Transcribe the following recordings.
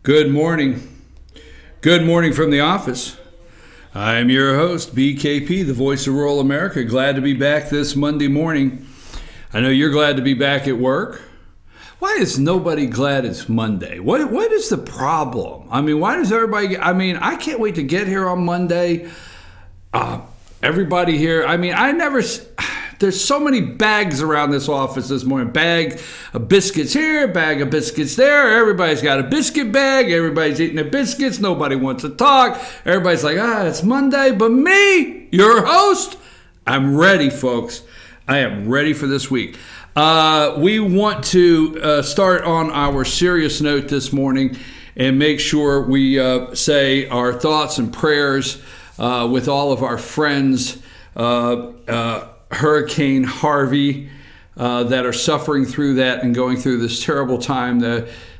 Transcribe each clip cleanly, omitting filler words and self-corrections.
Good morning. Good morning from the office. I am your host, BKP, the voice of rural America. Glad to be back this Monday morning. I know you're glad to be back at work. Why is nobody glad it's Monday? What is the problem? I mean, why does everybody... I can't wait to get here on Monday. Everybody here, there's so many bags around this office this morning. Bag of biscuits here, bag of biscuits there. Everybody's got a biscuit bag. Everybody's eating their biscuits. Nobody wants to talk. Everybody's like, it's Monday. But me, your host, I'm ready, folks. I am ready for this week. We want to start on our serious note this morning and make sure we say our thoughts and prayers with all of our friends, Hurricane Harvey, that are suffering through that and going through this terrible time,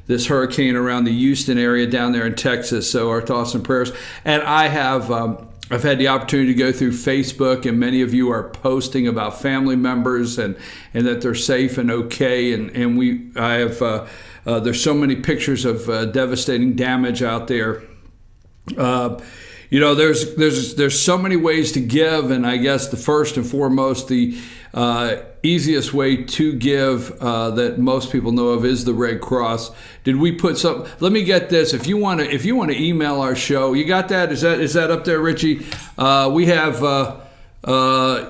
this hurricane around the Houston area down there in Texas. So our thoughts and prayers. And I have I've had the opportunity to go through Facebook, and many of you are posting about family members and that they're safe and okay. And I have there's so many pictures of devastating damage out there. There's so many ways to give, and I guess the first and foremost, the easiest way to give that most people know of is the Red Cross. Did we put some? Let me get this. If you want to email our show, you got that? Is that up there, Richie? We have.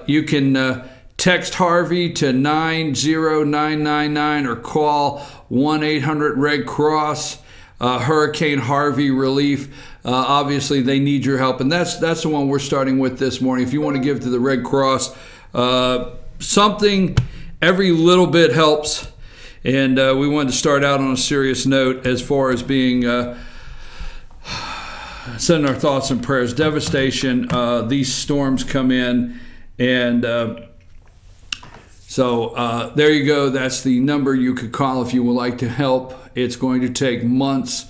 You can text Harvey to 90999 or call 1-800-RED-CROSS. Hurricane Harvey relief. Obviously, they need your help, and that's the one we're starting with this morning. If you want to give to the Red Cross, something, every little bit helps, and we wanted to start out on a serious note as far as being sending our thoughts and prayers. Devastation. These storms come in, and so there you go. That's the number you could call if you would like to help. It's going to take months,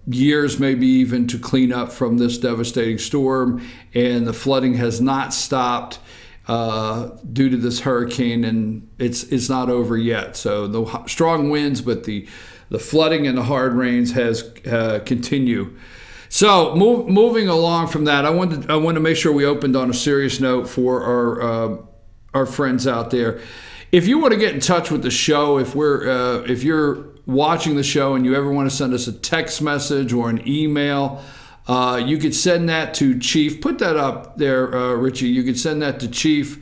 years maybe even, to clean up from this devastating storm, and the flooding has not stopped due to this hurricane, and it's not over yet. So the strong winds, but the flooding and the hard rains has continue. So moving along from that, I want to make sure we opened on a serious note for our friends out there. If you want to get in touch with the show, if you're watching the show and you ever want to send us a text message or an email, you could send that to Chief. Put that up there, Richie. You could send that to Chief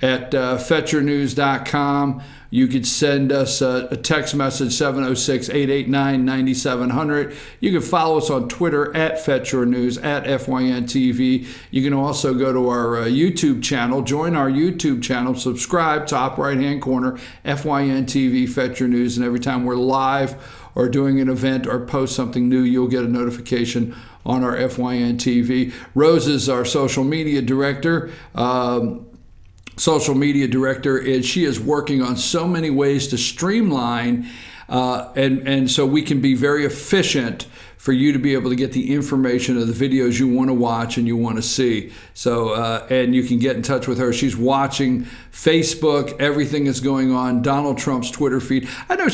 at fetchernews.com. You could send us a text message, 706-889-9700. You can follow us on Twitter at FetcherNews, at FYNTV. You can also go to our YouTube channel, join our YouTube channel, subscribe, top right-hand corner, FYNTV, Fetcher News, and every time we're live or doing an event or post something new, you'll get a notification on our FYNTV. Rose is our social media director. And she is working on so many ways to streamline and so we can be very efficient for you to be able to get the information of the videos you want to watch and you want to see. So and you can get in touch with her. She's watching Facebook, everything that's going on, Donald Trump's Twitter feed. I know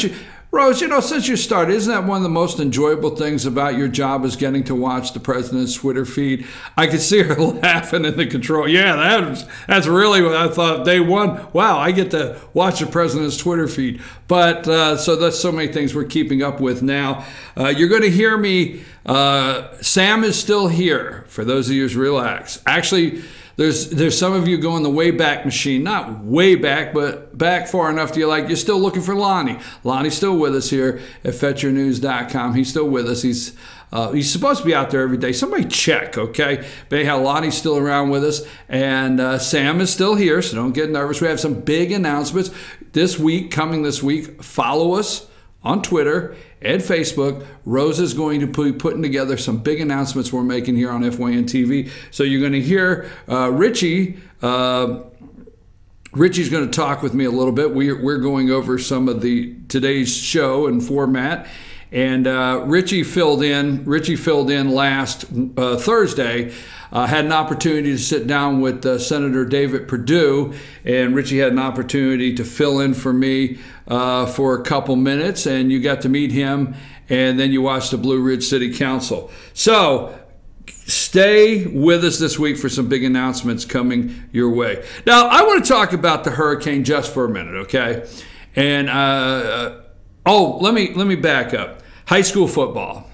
Rose, since you started, isn't that one of the most enjoyable things about your job is getting to watch the president's Twitter feed? I could see her laughing in the control. Yeah, that's really what I thought day one. Wow, I get to watch the president's Twitter feed. But so that's so many things we're keeping up with now. You're going to hear me. Sam is still here, for those of you who relax. Actually, there's some of you going the way back machine, not way back, but back far enough to you're still looking for Lonnie. Lonnie's still with us here at FetcherNews.com. He's still with us. He's supposed to be out there every day. Somebody check, okay? But anyhow, Lonnie's still around with us, and Sam is still here, so don't get nervous. We have some big announcements coming this week. Follow us on Twitter and Facebook. Rose is going to be putting together some big announcements we're making here on FYN TV. So you're going to hear Richie. Richie's going to talk with me a little bit. We're going over some of today's show and format. And Richie filled in. Richie filled in last Thursday. Had an opportunity to sit down with Senator David Perdue, and Richie had an opportunity to fill in for me for a couple minutes, and you got to meet him, and then you watched the Blue Ridge City Council. So stay with us this week for some big announcements coming your way. Now, I want to talk about the hurricane just for a minute, okay? And let me back up. High school football.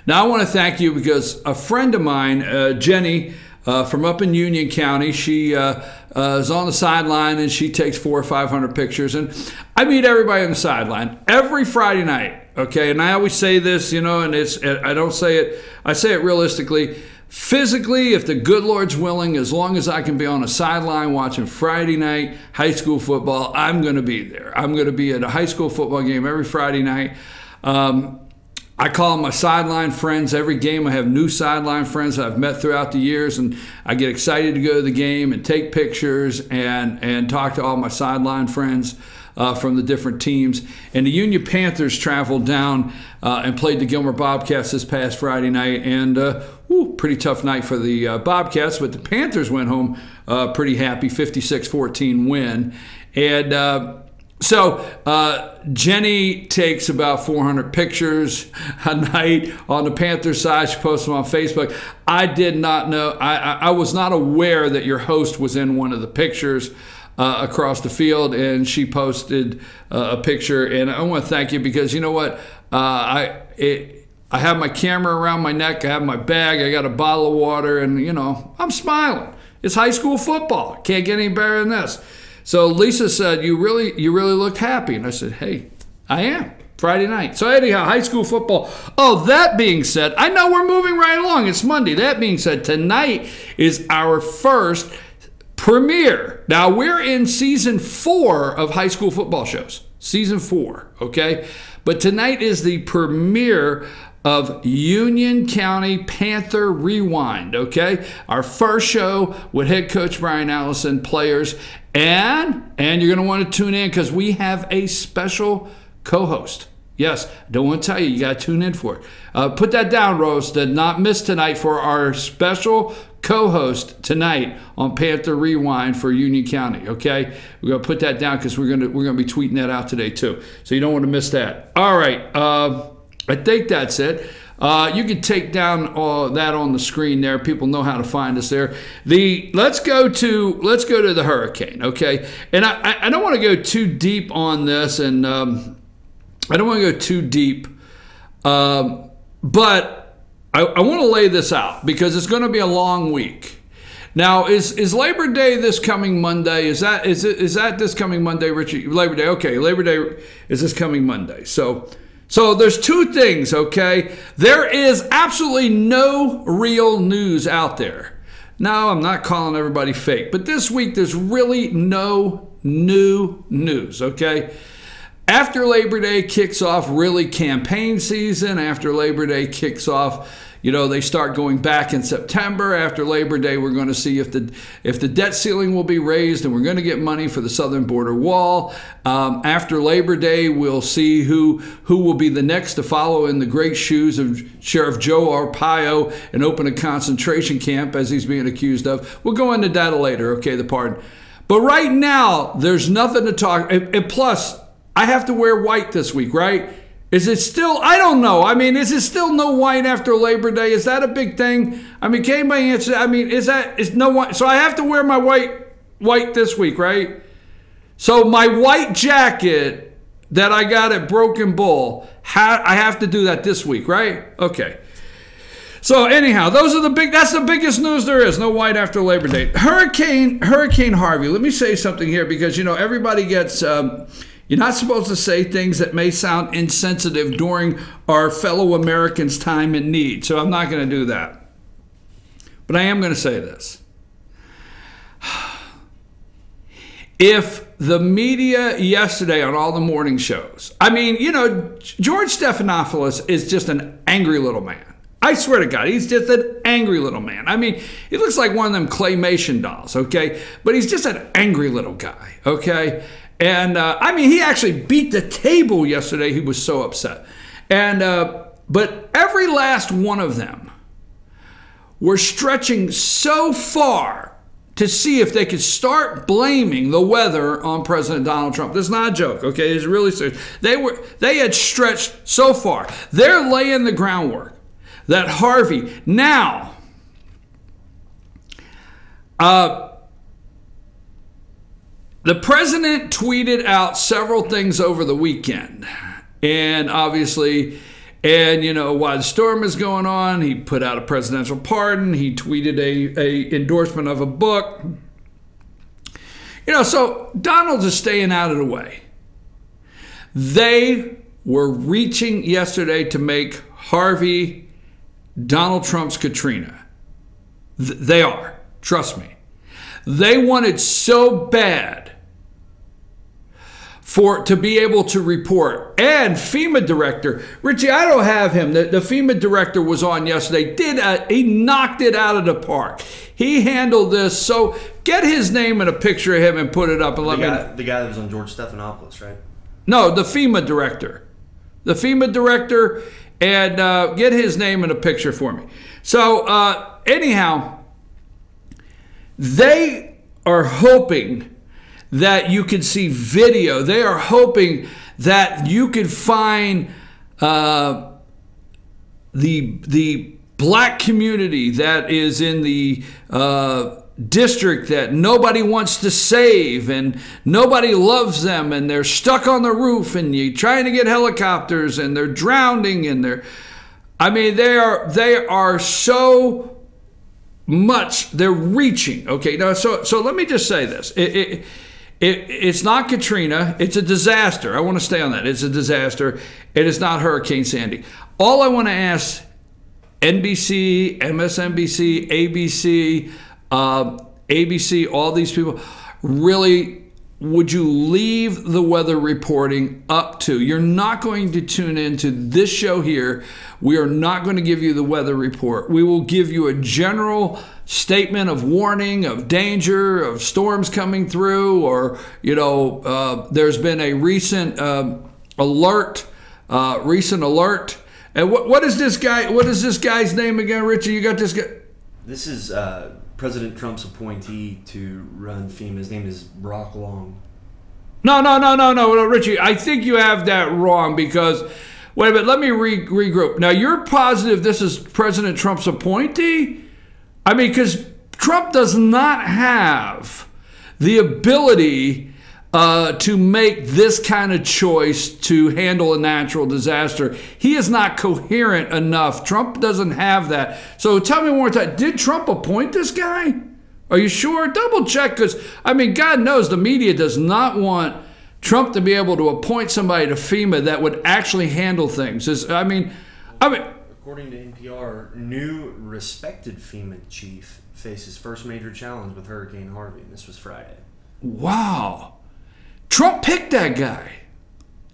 Now, I want to thank you because a friend of mine, Jenny, from up in Union County, she is on the sideline and she takes 400 or 500 pictures. And I meet everybody on the sideline every Friday night, okay? And I always say this, and I don't say it, I say it realistically. Physically, if the good Lord's willing, as long as I can be on a sideline watching Friday night high school football, I'm going to be there. I'm going to be at a high school football game every Friday night. I call them my sideline friends. Every game I have new sideline friends that I've met throughout the years, and I get excited to go to the game and take pictures and talk to all my sideline friends from the different teams. And the Union Panthers traveled down and played the Gilmer Bobcats this past Friday night, and pretty tough night for the Bobcats, but the Panthers went home pretty happy, 56-14 win. And so Jenny takes about 400 pictures a night on the Panthers side. She posts them on Facebook. I did not know. I was not aware that your host was in one of the pictures across the field, and she posted a picture. And I want to thank you because you know what? I have my camera around my neck. I have my bag. I got a bottle of water, and I'm smiling. It's high school football. Can't get any better than this. So Lisa said, you really looked happy. And I said, hey, I am. Friday night. So anyhow, high school football. Oh, that being said, I know we're moving right along. It's Monday. That being said, tonight is our first premiere. Now, we're in season 4 of high school football shows. Season 4, okay? But tonight is the premiere of Union County Panther Rewind, okay? Our first show with head coach Brian Allison, players, and you're going to want to tune in because we have a special co-host. Yes, I don't want to tell you. You got to tune in for it. Put that down, Rose. Did not miss tonight for our special co-host tonight on Panther Rewind for Union County, okay? We're going to put that down because we're going to be tweeting that out today too. So you don't want to miss that. All right. I think that's it. You can take down that on the screen there. People know how to find us there. Let's go to the hurricane, okay? And I don't want to go too deep on this, and I don't want to go too deep, but I want to lay this out because it's going to be a long week. Now, is Labor Day this coming Monday? Is that this coming Monday, Richie? Labor Day, okay. Labor Day is this coming Monday. So there's two things, okay? There is absolutely no real news out there. Now, I'm not calling everybody fake, but this week there's really no new news, okay? After Labor Day kicks off really campaign season, after Labor Day kicks off, they start going back in September. After Labor Day, we're going to see if the debt ceiling will be raised, and we're going to get money for the southern border wall. After Labor Day, we'll see who will be the next to follow in the great shoes of Sheriff Joe Arpaio and open a concentration camp, as he's being accused of. We'll go into that later, okay, the pardon. But right now, there's nothing to talk. And plus, I have to wear white this week, right? Is it still, I don't know. I mean, is it still no white after Labor Day? Is that a big thing? I mean, can anybody answer? I mean, is no white? So I have to wear my white this week, right? So my white jacket that I got at Broken Bull, I have to do that this week, right? Okay. So anyhow, that's the biggest news there is. No white after Labor Day. Hurricane Harvey. Let me say something here because, everybody gets, you're not supposed to say things that may sound insensitive during our fellow Americans' time in need. So I'm not going to do that. But I am going to say this. If the media yesterday on all the morning shows, I mean, George Stephanopoulos is just an angry little man. I swear to God, he's just an angry little man. I mean, he looks like one of them claymation dolls, okay? But he's just an angry little guy, okay? And, he actually beat the table yesterday. He was so upset. And but every last one of them were stretching so far to see if they could start blaming the weather on President Donald Trump. This is not a joke, okay? It's really serious. They had stretched so far. They're laying the groundwork that Harvey now. The president tweeted out several things over the weekend, and obviously, and you know, while the storm is going on, he put out a presidential pardon. He tweeted a endorsement of a book. You know, so Donald is staying out of the way. They were reaching yesterday to make Harvey Donald Trump's Katrina. They are, trust me. They wanted so bad to be able to report. And FEMA director, Richie, I don't have him. The FEMA director was on yesterday. He knocked it out of the park. He handled this. So get his name and a picture of him and put it up. And the guy that was on George Stephanopoulos, right? No, the FEMA director. The FEMA director, and get his name and a picture for me. So anyhow, they are hoping that you could see video. They are hoping that you could find the black community that is in the district that nobody wants to save and nobody loves them, and they're stuck on the roof, and you're trying to get helicopters, and they're drowning, and they are so much, they're reaching. Okay, now so let me just say this. It's not Katrina. It's a disaster. I want to stay on that. It's a disaster. It is not Hurricane Sandy. All I want to ask NBC, MSNBC, ABC, all these people, really, would you leave the weather reporting up to? You're not going to tune into this show here. We are not going to give you the weather report. We will give you a general statement of warning, of danger, of storms coming through, or, you know, there's been a recent alert. And what is this guy? What is this guy's name again, Richie? You got this guy? This is President Trump's appointee to run FEMA. His name is Brock Long. No, Richie. I think you have that wrong because, wait a minute, let me regroup. Now, you're positive this is President Trump's appointee? I mean, because Trump does not have the ability to make this kind of choice to handle a natural disaster. He is not coherent enough. Trump doesn't have that. So tell me one more time, did Trump appoint this guy? Are you sure? Double check, because, I mean, God knows the media does not want Trump to be able to appoint somebody to FEMA that would actually handle things. According to NPR, new respected FEMA chief faces first major challenge with Hurricane Harvey. And this was Friday. Wow. Trump picked that guy.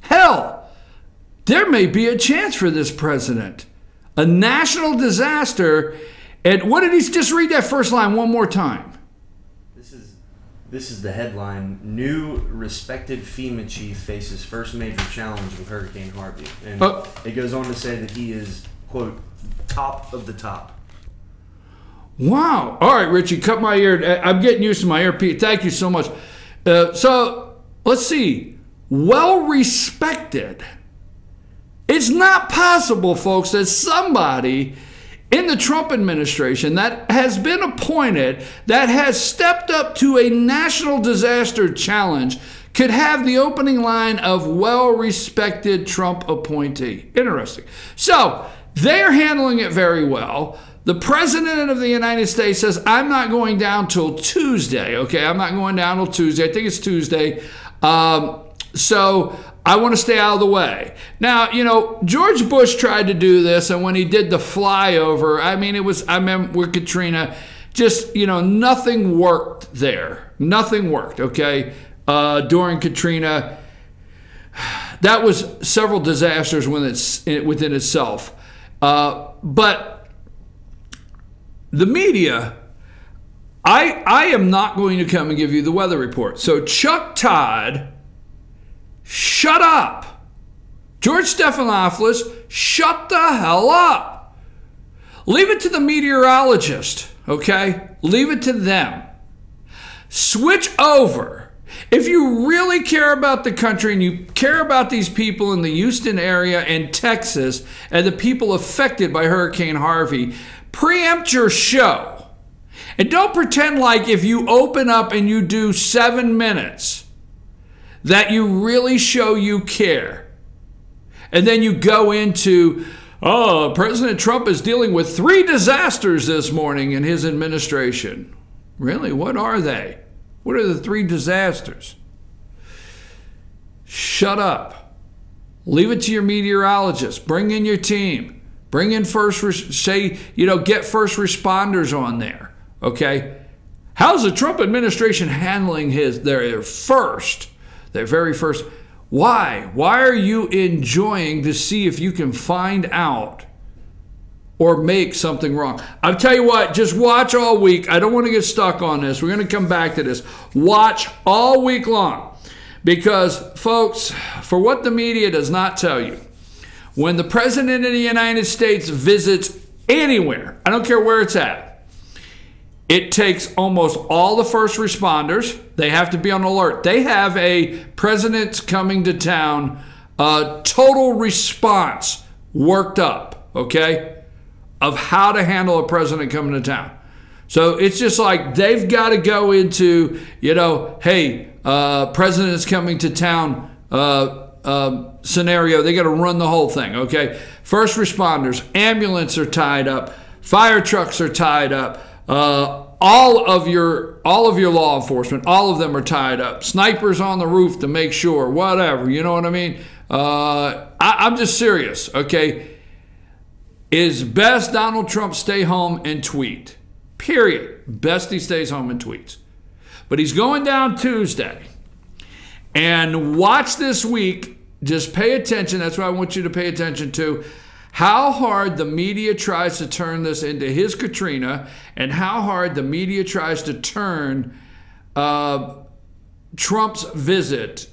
Hell, there may be a chance for this president. A national disaster. And what did he just read that first line one more time? This is the headline. New respected FEMA chief faces first major challenge with Hurricane Harvey. And it goes on to say that he is, quote, top of the top. Wow. All right, Richie, cut my ear. I'm getting used to my earpiece. Thank you so much. So let's see. Well-respected. It's not possible, folks, that somebody in the Trump administration that has been appointed, that has stepped up to a national disaster challenge, could have the opening line of well-respected Trump appointee. Interesting. So they're handling it very well. The president of the United States says, I'm not going down till Tuesday. Okay, I'm not going down till Tuesday. I think it's Tuesday. So I want to stay out of the way. Now, you know, George Bush tried to do this, and when he did the flyover, I mean, I remember with Katrina, just, you know, nothing worked there. Nothing worked, okay? During Katrina, that was several disasters within itself. But the media, I am not going to come and give you the weather report. So Chuck Todd, shut up. George Stephanopoulos, shut the hell up. Leave it to the meteorologist, okay? Leave it to them. Switch over. If you really care about the country and you care about these people in the Houston area and Texas and the people affected by Hurricane Harvey, preempt your show. And don't pretend like if you open up and you do 7 minutes that you really show you care. And then you go into, oh, President Trump is dealing with 3 disasters this morning in his administration. Really? What are they? What are the 3 disasters? Shut up. Leave it to your meteorologist. Bring in your team. Bring in get first responders on there. Okay? How's the Trump administration handling their very first? Why? Why are you enjoying to see if you can find out or make something wrong? I'll tell you what, just watch all week. I don't want to get stuck on this. We're going to come back to this. Watch all week long. Because, folks, for what the media does not tell you, when the President of the United States visits anywhere, I don't care where it's at, it takes almost all the first responders. They have to be on alert. They have a president's coming to town total response worked up, okay, of how to handle a president coming to town. So it's just like they've got to go into, hey, president's coming to town scenario. They got to run the whole thing, okay? First responders, ambulance are tied up, fire trucks are tied up, all of your law enforcement, all of them are tied up. Snipers on the roof to make sure, whatever, you know what I mean? I'm just serious, okay? Is best Donald Trump stay home and tweet. Period. Best he stays home and tweets. But he's going down Tuesday. And watch this week. Just pay attention. That's what I want you to pay attention to. How hard the media tries to turn this into his Katrina, and how hard the media tries to turn Trump's visit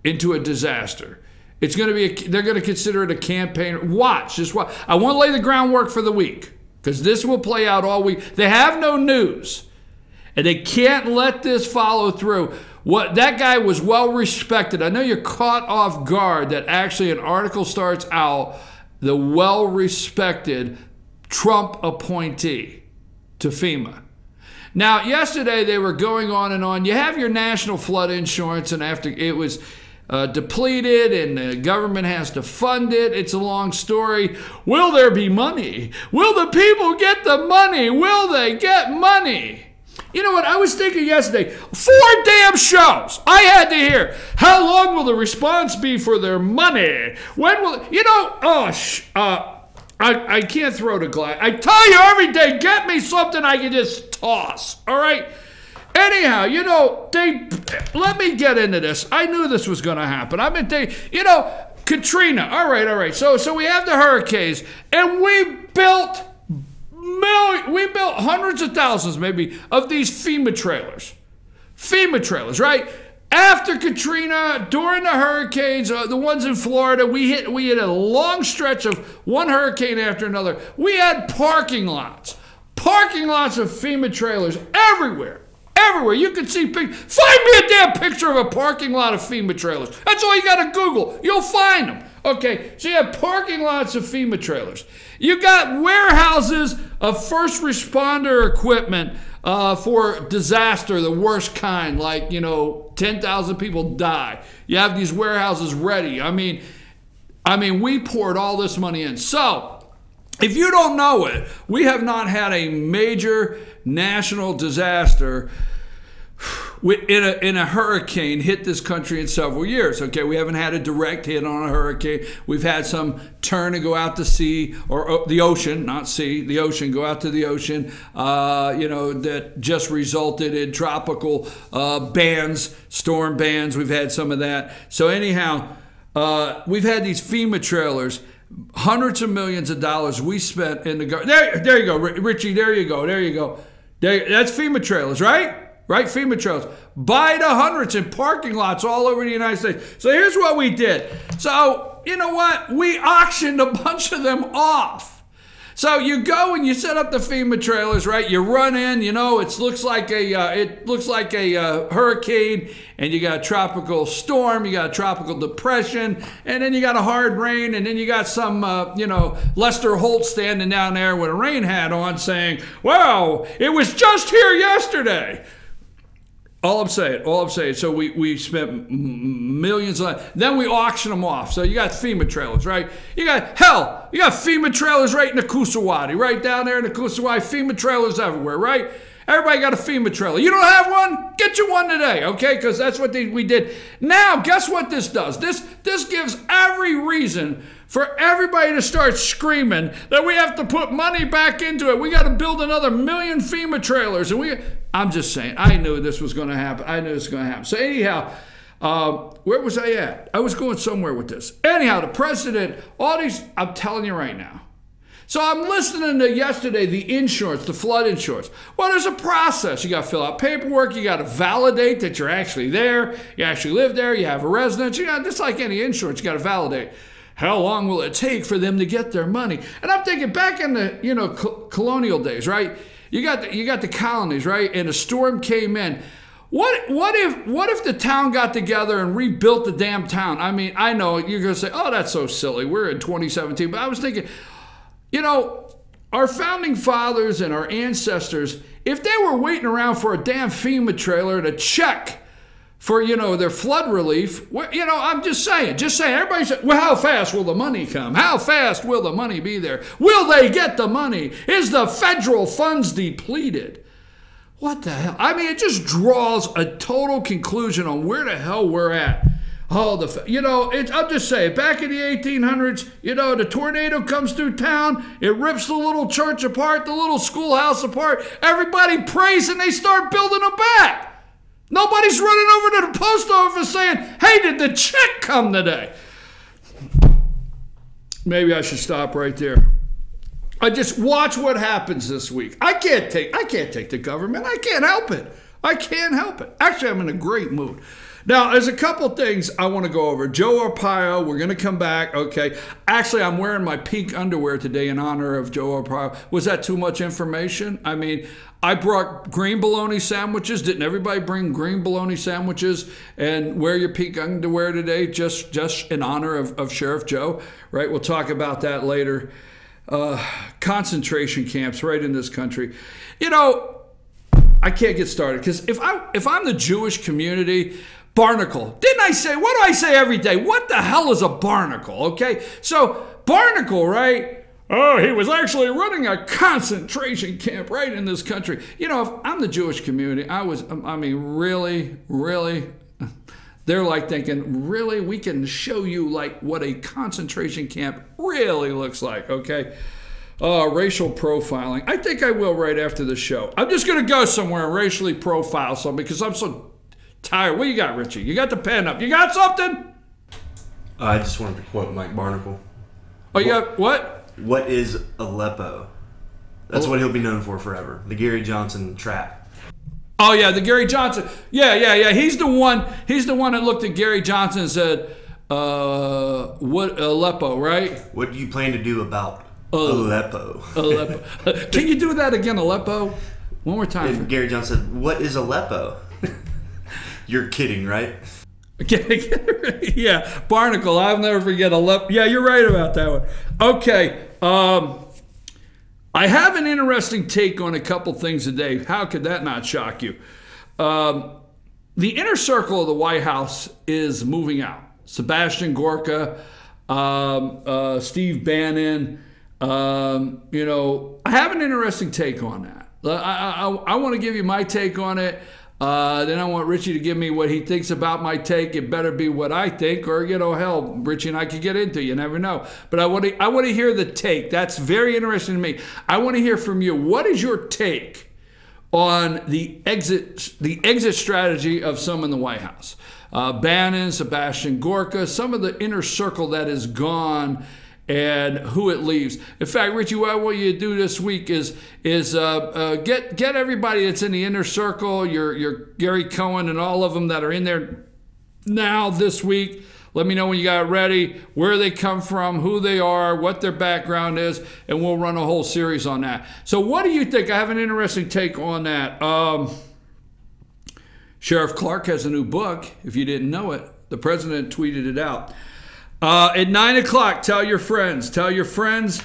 into a disaster. It's going to be, they're going to consider it a campaign. Watch, just watch. I want to lay the groundwork for the week because this will play out all week. They have no news, and they can't let this follow through. That guy was well respected. I know you're caught off guard that actually an article starts out the well respected Trump appointee to FEMA. Now, yesterday they were going on and on. You have your national flood insurance, and after it was depleted and the government has to fund it. It's a long story. Will there be money? Will the people get the money? Will they get money? You know what? I was thinking yesterday, 4 damn shows I had to hear. How long will the response be for their money? When will, I can't throw the glass. I tell you every day, get me something I can just toss. All right? Anyhow, let me get into this. I knew this was going to happen. I've been thinking, Katrina. All right. So we have the hurricanes, and we built hundreds of thousands, maybe, of these FEMA trailers. FEMA trailers, right? After Katrina, during the hurricanes, the ones in Florida, we hit a long stretch of one hurricane after another. We had parking lots of FEMA trailers everywhere. Everywhere. You can see pictures. Find me a damn picture of a parking lot of FEMA trailers. That's all you got to Google. You'll find them. Okay, so you have parking lots of FEMA trailers. You got warehouses of first responder equipment for disaster, the worst kind, like, 10,000 people die. You have these warehouses ready. I mean, we poured all this money in. So, if you don't know it, we have not had a major national disaster in a hurricane hit this country in several years. Okay, we haven't had a direct hit on a hurricane. We've had some turn and go out to sea, or the ocean, not sea, the ocean, go out to the ocean, that just resulted in tropical bans, storm bans. We've had some of that. So anyhow, we've had these FEMA trailers, hundreds of millions of dollars we spent in the government. There you go, Richie, there you go. That's FEMA trailers, right? Right, FEMA trailers. By the hundreds in parking lots all over the United States. So here's what we did. So So, you know what? We auctioned a bunch of them off. So you go and you set up the FEMA trailers, right? You run in, you know, it looks like a hurricane, and you got a tropical storm, you got a tropical depression, and then you got a hard rain, and then you got some, Lester Holt standing down there with a rain hat on saying, "Wow, it was just here yesterday." All I'm saying. So we spent millions on it. Then we auction them off. So you got FEMA trailers, right? You got FEMA trailers right in the Kusawati, right down there in the Kusawati. FEMA trailers everywhere, right? Everybody got a FEMA trailer. You don't have one? Get you one today, okay? Because that's what we did. Now, guess what this does? This gives every reason for everybody to start screaming that we have to put money back into it. We got to build another 1 million FEMA trailers. And I'm just saying, I knew this was going to happen. So anyhow, where was I at? I was going somewhere with this. Anyhow, the president, I'm telling you right now. So I'm listening to yesterday, the insurance, the flood insurance. Well, there's a process. You got to fill out paperwork. You got to validate that you're actually there. You actually live there. You have a residence. Just like any insurance, you got to validate. How long will it take for them to get their money? And I'm thinking back in the colonial days, right? You got the colonies, right? And a storm came in. What if the town got together and rebuilt the damn town? I mean, I know you're going to say, "Oh, that's so silly. We're in 2017." But I was thinking, our founding fathers and our ancestors, if they were waiting around for a damn FEMA trailer to check for, their flood relief, I'm just saying, everybody said, "Well, how fast will the money come? How fast will the money be there? Will they get the money? Is the federal funds depleted?" What the hell? I mean, it just draws a total conclusion on where the hell we're at. Oh, I'm just saying, back in the 1800s, the tornado comes through town, it rips the little church apart, the little schoolhouse apart, everybody prays and they start building them back. Nobody's running over to the post office saying, "Hey, did the check come today?" Maybe I should stop right there. I just watch what happens this week. I can't take the government. I can't help it. Actually, I'm in a great mood. Now, there's a couple things I want to go over. Joe Arpaio, we're going to come back. Okay. Actually, I'm wearing my pink underwear today in honor of Joe Arpaio. Was that too much information? I mean, I brought green bologna sandwiches. Didn't everybody bring green bologna sandwiches and wear your pink underwear today just in honor of Sheriff Joe? Right? We'll talk about that later. Concentration camps right in this country. I can't get started because if I'm the Jewish community, barnacle. Didn't I say, what do I say every day? What the hell is a barnacle? Okay. So barnacle, right? Oh, he was actually running a concentration camp right in this country. If I'm the Jewish community, really, they're like thinking, really, we can show you like what a concentration camp really looks like. Okay. Racial profiling. I think I will right after the show. I'm just going to go somewhere and racially profile something because I'm so tired. What you got, Richie? You got the pen up. You got something? I just wanted to quote Mike Barnacle. Oh, you got what? What is Aleppo? That's what he'll be known for forever. The Gary Johnson trap. Oh, yeah, the Gary Johnson. Yeah. He's the one that looked at Gary Johnson and said, what, Aleppo, right? What do you plan to do about Aleppo? Can you do that again, Aleppo? One more time. And Gary Johnson said, "What is Aleppo?" You're kidding, right? Yeah, Barnacle. I'll never forget Aleppo. Yeah, you're right about that one. Okay. I have an interesting take on a couple things today. How could that not shock you? The inner circle of the White House is moving out. Sebastian Gorka, Steve Bannon. I have an interesting take on that. I want to give you my take on it. Then I want Richie to give me what he thinks about my take. It better be what I think, or hell, Richie and I could get into it. You never know. But I want to hear the take. That's very interesting to me. I want to hear from you. What is your take on the exit strategy of some in the White House? Bannon, Sebastian Gorka, some of the inner circle that is gone, and who it leaves. In fact, Richie, what I want you to do this week is get everybody that's in the inner circle, your Gary Cohen and all of them that are in there now this week. Let me know when you got it ready, where they come from, who they are, what their background is, and we'll run a whole series on that. So what do you think? I have an interesting take on that. Sheriff Clark has a new book, if you didn't know it. The president tweeted it out. At 9 o'clock, tell your friends. Tell your friends.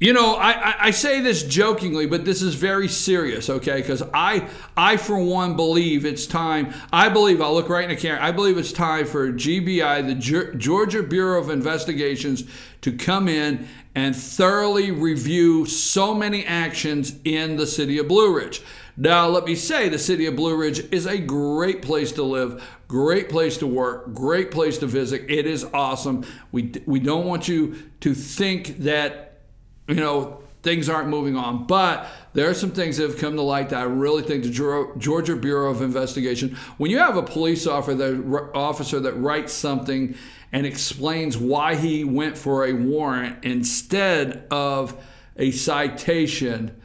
You know, I say this jokingly, but this is very serious, okay? Because I, for one, believe it's time. I'll look right in the camera. I believe it's time for GBI, the Georgia Bureau of Investigations, to come in and thoroughly review so many actions in the city of Blue Ridge. Now, let me say, the city of Blue Ridge is a great place to live, great place to work, great place to visit. It is awesome. We don't want you to think that, you know, things aren't moving on. But there are some things that have come to light that I really think the Georgia Bureau of Investigation, when you have a police officer that writes something and explains why he went for a warrant instead of a citation,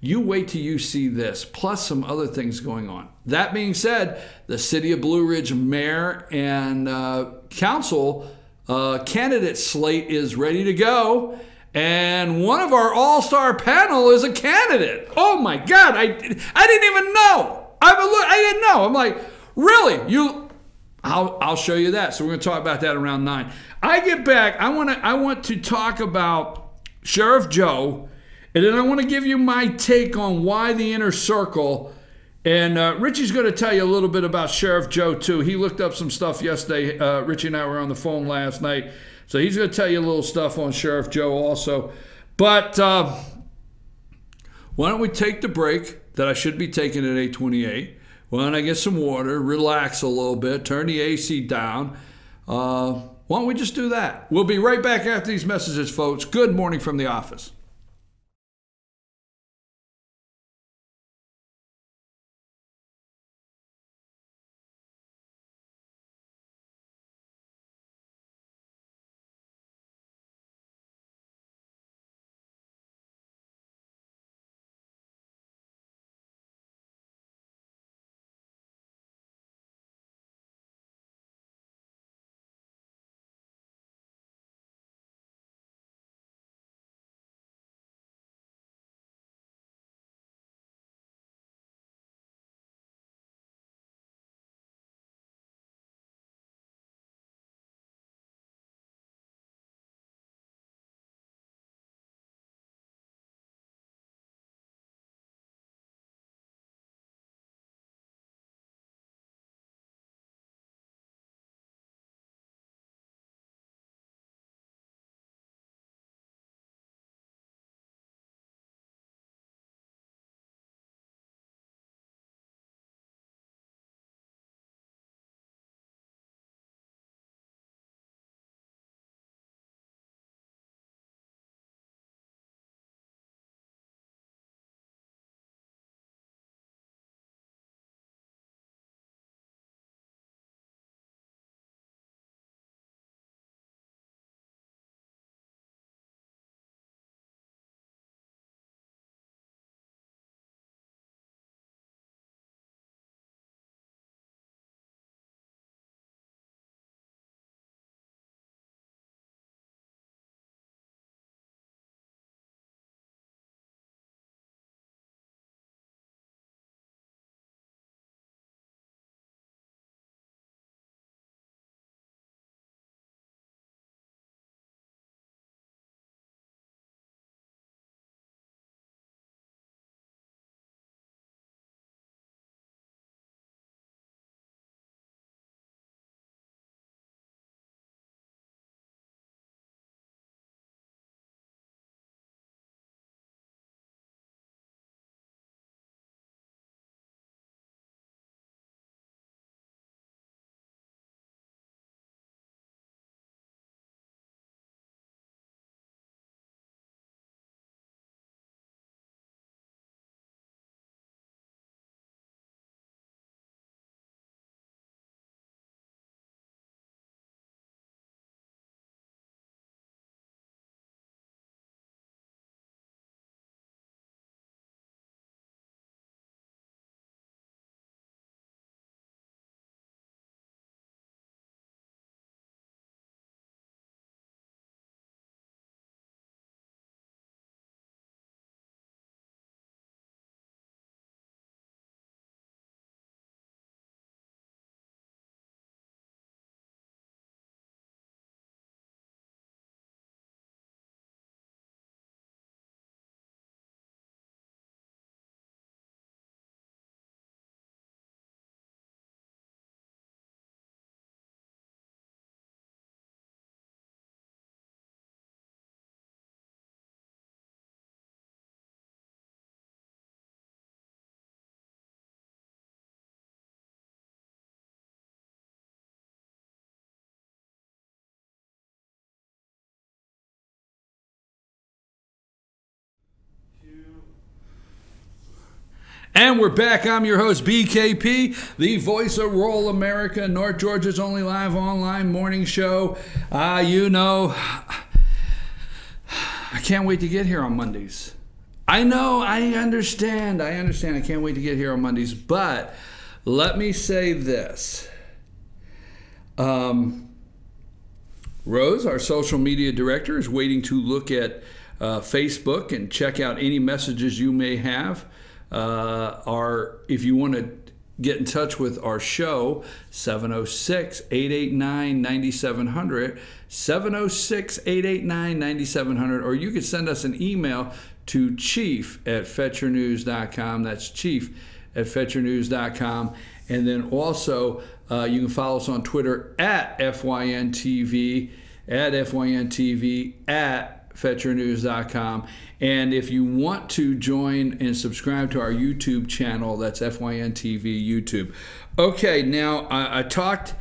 you wait till you see this, plus some other things going on. That being said, the City of Blue Ridge mayor and council candidate slate is ready to go. And one of our all-star panel is a candidate. Oh my God, I didn't even know. I didn't know. I'm like, really? I'll show you that. So we're going to talk about that around 9. I get back. I want to talk about Sheriff Joe, and then I want to give you my take on why the inner circle. And Richie's going to tell you a little bit about Sheriff Joe too. He looked up some stuff yesterday. Richie and I were on the phone last night. So he's going to tell you a little stuff on Sheriff Joe also. But why don't we take the break that I should be taking at 8:28. Why don't I get some water, relax a little bit, turn the AC down. Why don't we just do that? We'll be right back after these messages, folks. Good morning from the office. And we're back. I'm your host, BKP, the voice of rural America, North Georgia's only live online morning show. You know, I can't wait to get here on Mondays. I know, I understand. I can't wait to get here on Mondays. But let me say this. Rose, our social media director, is waiting to look at Facebook and check out any messages you may have. If you want to get in touch with our show, 706-889-9700, 706-889-9700, or you can send us an email to chief@fetchernews.com. That's chief@fetchernews.com. And then also, you can follow us on Twitter at FYNTV, at FetcherNews.com. And if you want to join and subscribe to our YouTube channel, that's FYNTV YouTube. Okay, now I talked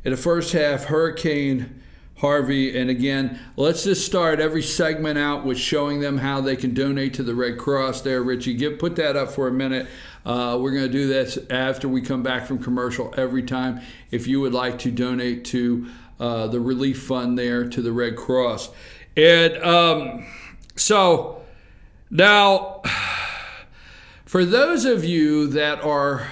in the first half, Hurricane Harvey, and again, let's just start every segment out with showing them how they can donate to the Red Cross there. Richie, put that up for a minute. We're going to do this after we come back from commercial every time. If you would like to donate to the relief fund there to the Red Cross. And so now, for those of you that are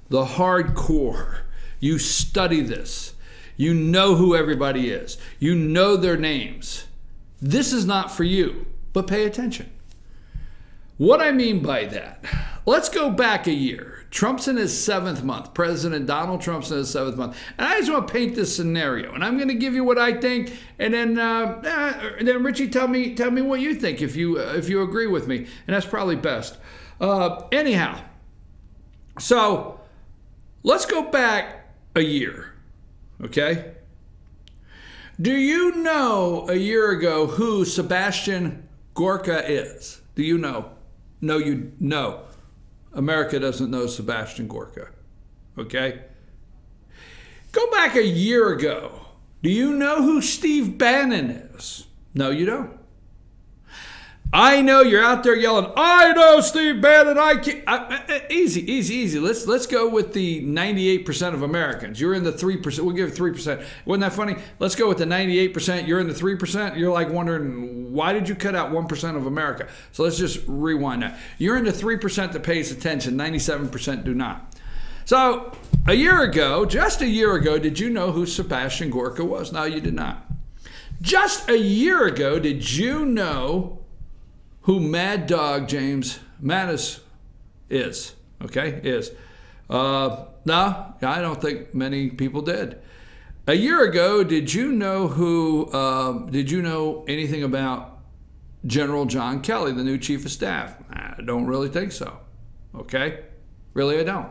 the hardcore, you study this. You know who everybody is. You know their names. This is not for you, but pay attention. What I mean by that, let's go back a year. Trump's in his 7th month. President Donald Trump's in his 7th month. And I just want to paint this scenario. And I'm going to give you what I think. And then Richie, tell me what you think if you agree with me. And that's probably best. Anyhow, so let's go back a year. Okay? Do you know a year ago who Sebastian Gorka is? Do you know? No. America doesn't know Sebastian Gorka. Okay? Go back a year ago. Do you know who Steve Bannon is? No, you don't. I know you're out there yelling, I know Steve Bannon, easy. Let's go with the 98% of Americans. You're in the 3%. We'll give it 3%. Wasn't that funny? Let's go with the 98%. You're in the 3%. You're like wondering, why did you cut out 1% of America? So let's just rewind that. You're in the 3% that pays attention. 97% do not. So just a year ago, did you know who Sebastian Gorka was? No, you did not. Just a year ago, did you know who Mad Dog James Mattis is? Okay, no, I don't think many people did. A year ago, did you know anything about General John Kelly, the new chief of staff? I don't really think so. Okay, really, I don't.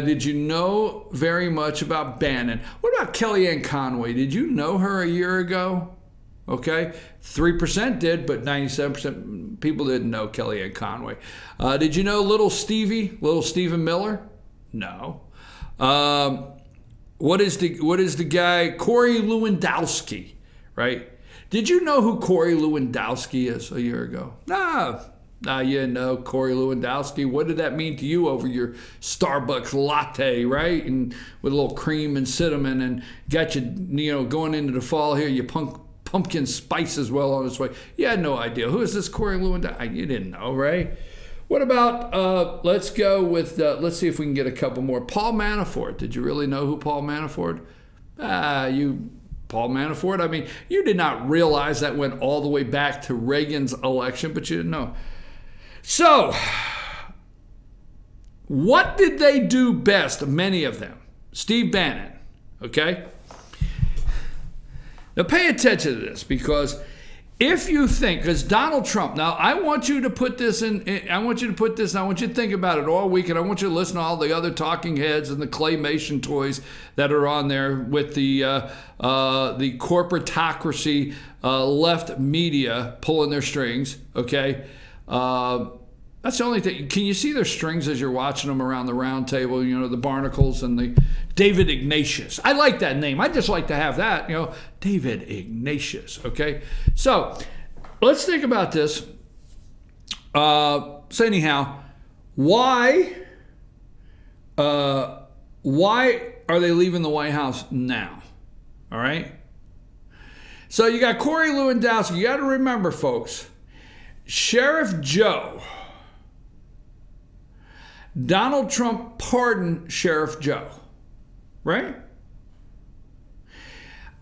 Did you know very much about Bannon? What about Kellyanne Conway? Did you know her a year ago? Okay, 3% did, but 97% people didn't know Kellyanne Conway. Did you know little Stephen Miller? No. What is the guy, Corey Lewandowski, right? Did you know who Corey Lewandowski is a year ago? Nah, you didn't know Corey Lewandowski. What did that mean to you over your Starbucks latte, right? And with a little cream and cinnamon, and got you going into the fall here, you pumpkin spice as well on its way. You had no idea. Who is this Corey Lewandowski? You didn't know, right? What about, let's go with, let's see if we can get a couple more. Paul Manafort. Did you really know who Paul Manafort? Paul Manafort, I mean, you did not realize that went all the way back to Reagan's election, but you didn't know. So, what did they do best, many of them? Steve Bannon, okay? Now pay attention to this, because if you think, because Donald Trump, now I want you to put this in, I want you to think about it all week, and I want you to listen to all the other talking heads and the claymation toys that are on there with the corporatocracy, left media pulling their strings, okay? That's the only thing. Can you see their strings as you're watching them around the round table? You know, the Barnacles and the David Ignatius. I like that name. I just like to have that, David Ignatius, okay? So let's think about this. So anyhow, Why are they leaving the White House now? All right. So you got Corey Lewandowski. You got to remember, folks, Sheriff Joe. Donald Trump pardoned Sheriff Joe, right?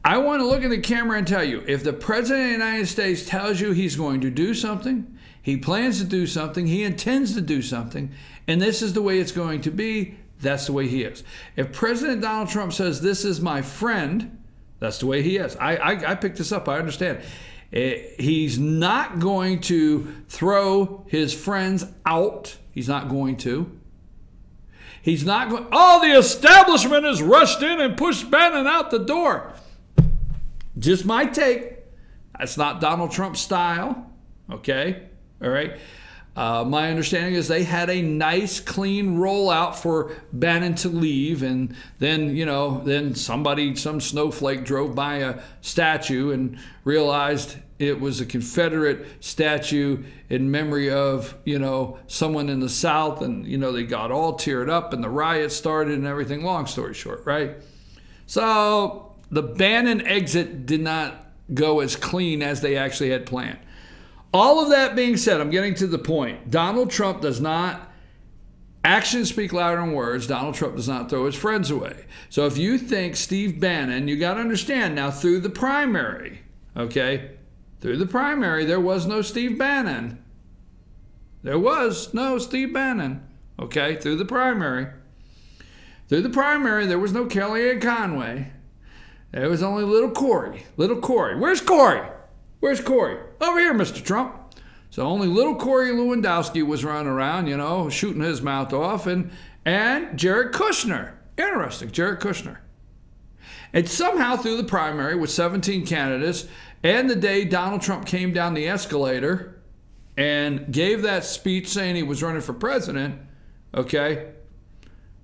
I want to look at the camera and tell you, if the President of the United States tells you he's going to do something, he plans to do something, he intends to do something, and this is the way it's going to be, that's the way he is. If President Donald Trump says, this is my friend, that's the way he is. I picked this up, I understand. He's not going to throw his friends out. He's not going to. He's not going, oh, the establishment has rushed in and pushed Bannon out the door. Just my take. That's not Donald Trump's style. Okay? All right? My understanding is they had a nice, clean rollout for Bannon to leave, and then, then some snowflake drove by a statue and realized it was a Confederate statue in memory of, someone in the South, and, they got all teared up and the riots started and everything. Long story short, right? So the Bannon exit did not go as clean as they actually had planned. All of that being said, I'm getting to the point. Donald Trump does not, actions speak louder than words. Donald Trump does not throw his friends away. So if you think Steve Bannon, you got to understand now, through the primary, okay? Through the primary, there was no Steve Bannon. There was no Steve Bannon, okay? Through the primary. Through the primary, there was no Kellyanne Conway. There was only little Corey. Little Corey. Where's Corey? Where's Corey? Over here, Mr. Trump. So only little Corey Lewandowski was running around, shooting his mouth off, and Jared Kushner. Interesting, Jared Kushner. And somehow through the primary with 17 candidates, and the day Donald Trump came down the escalator and gave that speech saying he was running for president, okay,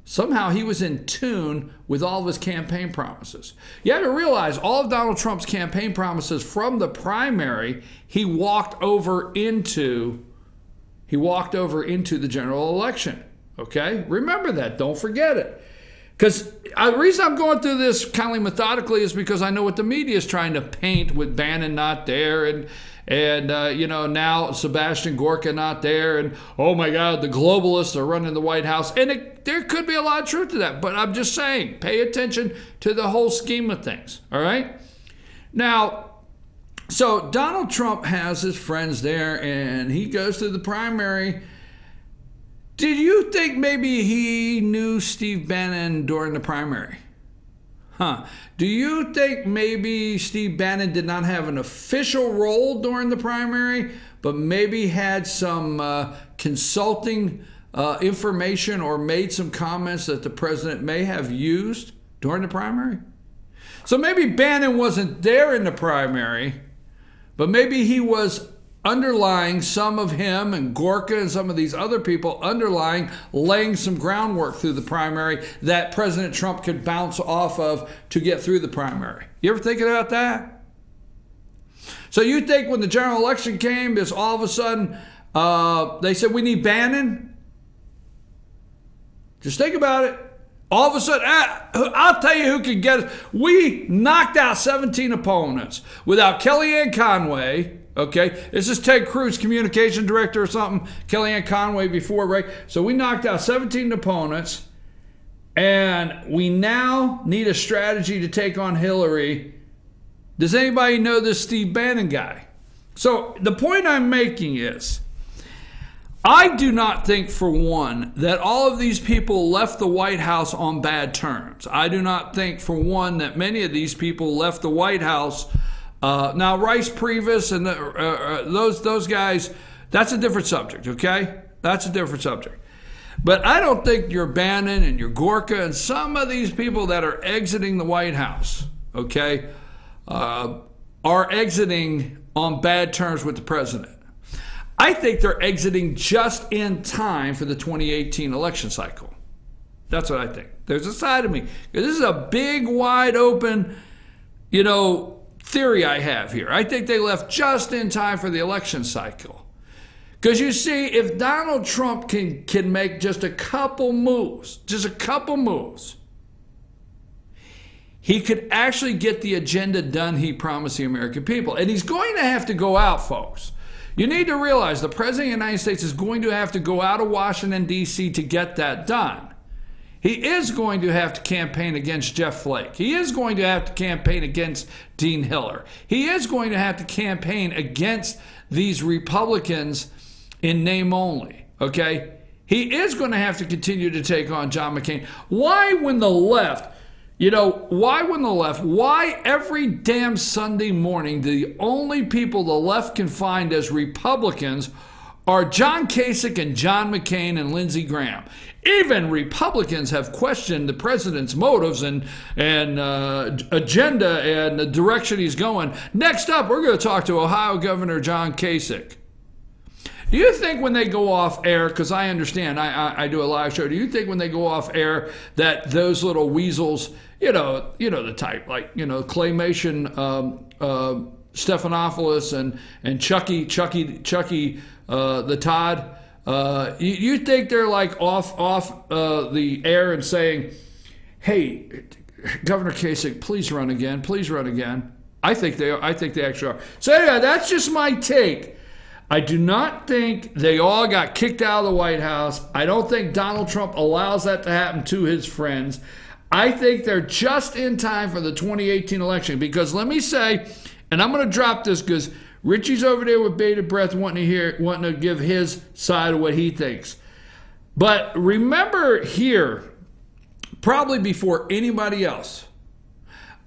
somehow he was in tune with all of his campaign promises. You have to realize all of Donald Trump's campaign promises from the primary, he walked over into the general election. Okay? Remember that. Don't forget it. Because the reason I'm going through this kind of methodically is because I know what the media is trying to paint with Bannon not there and now Sebastian Gorka not there, and oh my God, the globalists are running the White House. And there could be a lot of truth to that, but I'm just saying, pay attention to the whole scheme of things, all right? Now, so Donald Trump has his friends there, and he goes to the primary. Did you think maybe he knew Steve Bannon during the primary? Do you think maybe Steve Bannon did not have an official role during the primary, but maybe had some consulting information or made some comments that the president may have used during the primary? So maybe Bannon wasn't there in the primary, but maybe he was underlying, some of him and Gorka and some of these other people laying some groundwork through the primary that President Trump could bounce off of to get through the primary. You ever think about that? So you think when the general election came, is all of a sudden they said we need Bannon? Just think about it. All of a sudden, I'll tell you who could get it. We knocked out 17 opponents without Kellyanne Conway. Okay, this is Ted Cruz, communication director or something, Kellyanne Conway before, right? So we knocked out 17 opponents, and we now need a strategy to take on Hillary. Does anybody know this Steve Bannon guy? So the point I'm making is, I do not think, for one, that all of these people left the White House on bad terms. I do not think, for one, that many of these people left the White House. Now, Rice Previs and those guys, that's a different subject, okay? That's a different subject. But I don't think your Bannon and your Gorka and some of these people that are exiting the White House, okay, are exiting on bad terms with the president. I think they're exiting just in time for the 2018 election cycle. That's what I think. There's a side of me. This is a big, wide open, theory I have here. I think they left just in time for the election cycle. Because you see, if Donald Trump can make just a couple moves, he could actually get the agenda done he promised the American people. And he's going to have to go out, folks. You need to realize the President of the United States is going to have to go out of Washington, D.C. to get that done. He is going to have to campaign against Jeff Flake. He is going to have to campaign against Dean Hiller. He is going to have to campaign against these Republicans in name only, okay? He is going to have to continue to take on John McCain. Why when the left, why every damn Sunday morning the only people the left can find as Republicans are John Kasich and John McCain and Lindsey Graham? Even Republicans have questioned the president's motives and agenda and the direction he's going. Next up, we're going to talk to Ohio Governor John Kasich. Do you think when they go off air, because I understand, I do a live show, do you think when they go off air that those little weasels, you know the type, like, Claymation Stephanopoulos and Chucky the Todd, you think they're like off the air and saying, hey, Governor Kasich, please run again. I think they actually are. So anyway, that's just my take. I do not think they all got kicked out of the White House. I don't think Donald Trump allows that to happen to his friends. I think they're just in time for the 2018 election, because let me say, and I'm going to drop this because Richie's over there with bated breath wanting to give his side of what he thinks. But remember here, probably before anybody else,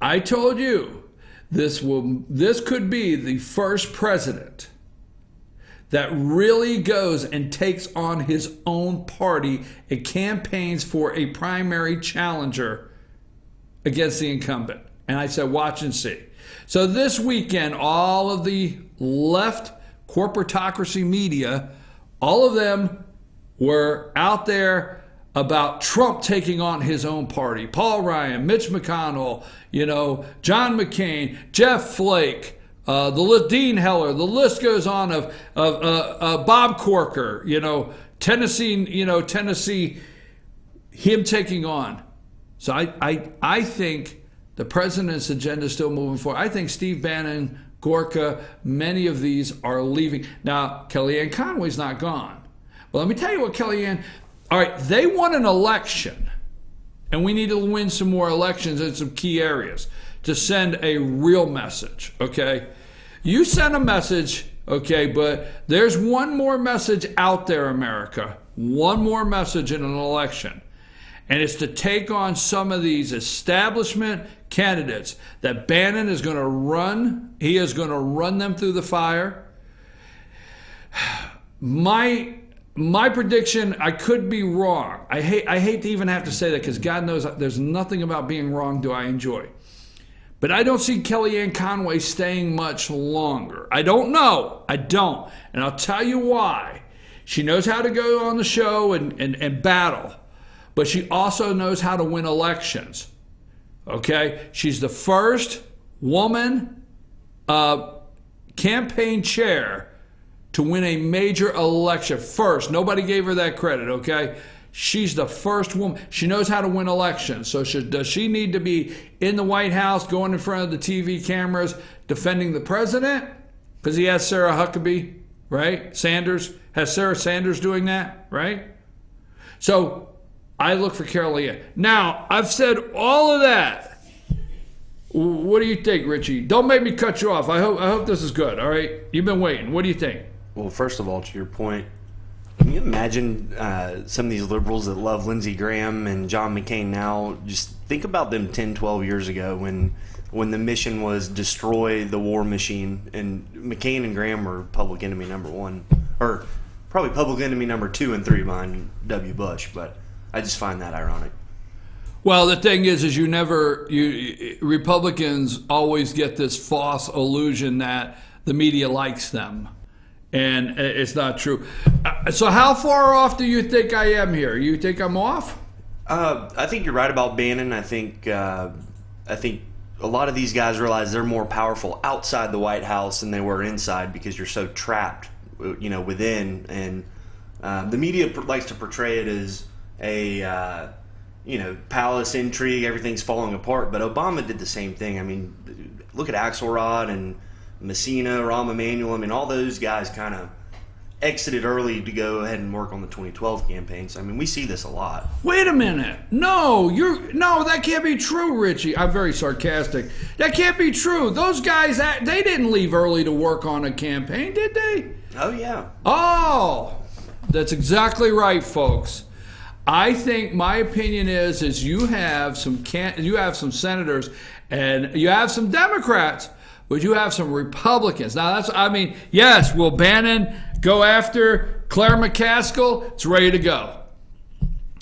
I told you this could be the first president that really goes and takes on his own party and campaigns for a primary challenger against the incumbent. And I said, watch and see. So this weekend, all of the left corporatocracy media, all of them were out there about Trump taking on his own party. Paul Ryan, Mitch McConnell, John McCain, Jeff Flake, Dean Heller, the list goes on of Bob Corker, Tennessee, him taking on. So I think the president's agenda is still moving forward. I think Steve Bannon, Gorka, many of these are leaving. Now, Kellyanne Conway's not gone. Well, let me tell you what Kellyanne, all right, they won an election, and we need to win some more elections in some key areas to send a real message, okay? You send a message, okay, but there's one more message out there, America. One more message in an election. And it's to take on some of these establishment candidates that Bannon is going to run. He is going to run them through the fire. My prediction, I could be wrong. I hate to even have to say that, because God knows there's nothing about being wrong do I enjoy. But I don't see Kellyanne Conway staying much longer. I don't know. I don't. And I'll tell you why. She knows how to go on the show and battle. But she also knows how to win elections. Okay? She's the first woman campaign chair to win a major election. First. Nobody gave her that credit, okay? She's the first woman. She knows how to win elections. So does she need to be in the White House, going in front of the TV cameras, defending the president? Because he has Sarah Huckabee, right? Sanders. Has Sarah Sanders doing that, right? So I look for Kellyanne. Now, I've said all of that. What do you think, Richie? Don't make me cut you off. I hope this is good, all right? You've been waiting. What do you think? Well, first of all, to your point, can you imagine some of these liberals that love Lindsey Graham and John McCain now? Just think about them 10, 12 years ago when the mission was destroy the war machine, and McCain and Graham were public enemy number one, or probably public enemy number 2 and 3 behind W. Bush, but I just find that ironic. Well, the thing is Republicans always get this false illusion that the media likes them. And it's not true. So how far off do you think I am here? You think I'm off? I think you're right about Bannon. I think a lot of these guys realize they're more powerful outside the White House than they were inside, because you're so trapped within, and the media likes to portray it as a palace intrigue, everything's falling apart. But Obama did the same thing. I mean, look at Axelrod and Messina, Rahm Emanuel. I mean, all those guys kind of exited early to go ahead and work on the 2012 campaign. So, I mean, we see this a lot. Wait a minute. No, that can't be true, Richie. I'm very sarcastic. That can't be true. Those guys, they didn't leave early to work on a campaign, did they? Oh, yeah. Oh, that's exactly right, folks. I think my opinion is you have some senators and you have some Democrats, but you have some Republicans. Now yes, will Bannon go after Claire McCaskill? It's ready to go.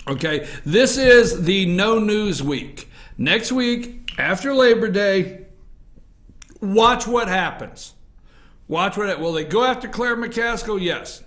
Okay, this is the no news week. Next week, after Labor Day, watch what happens. Will they go after Claire McCaskill? Yes.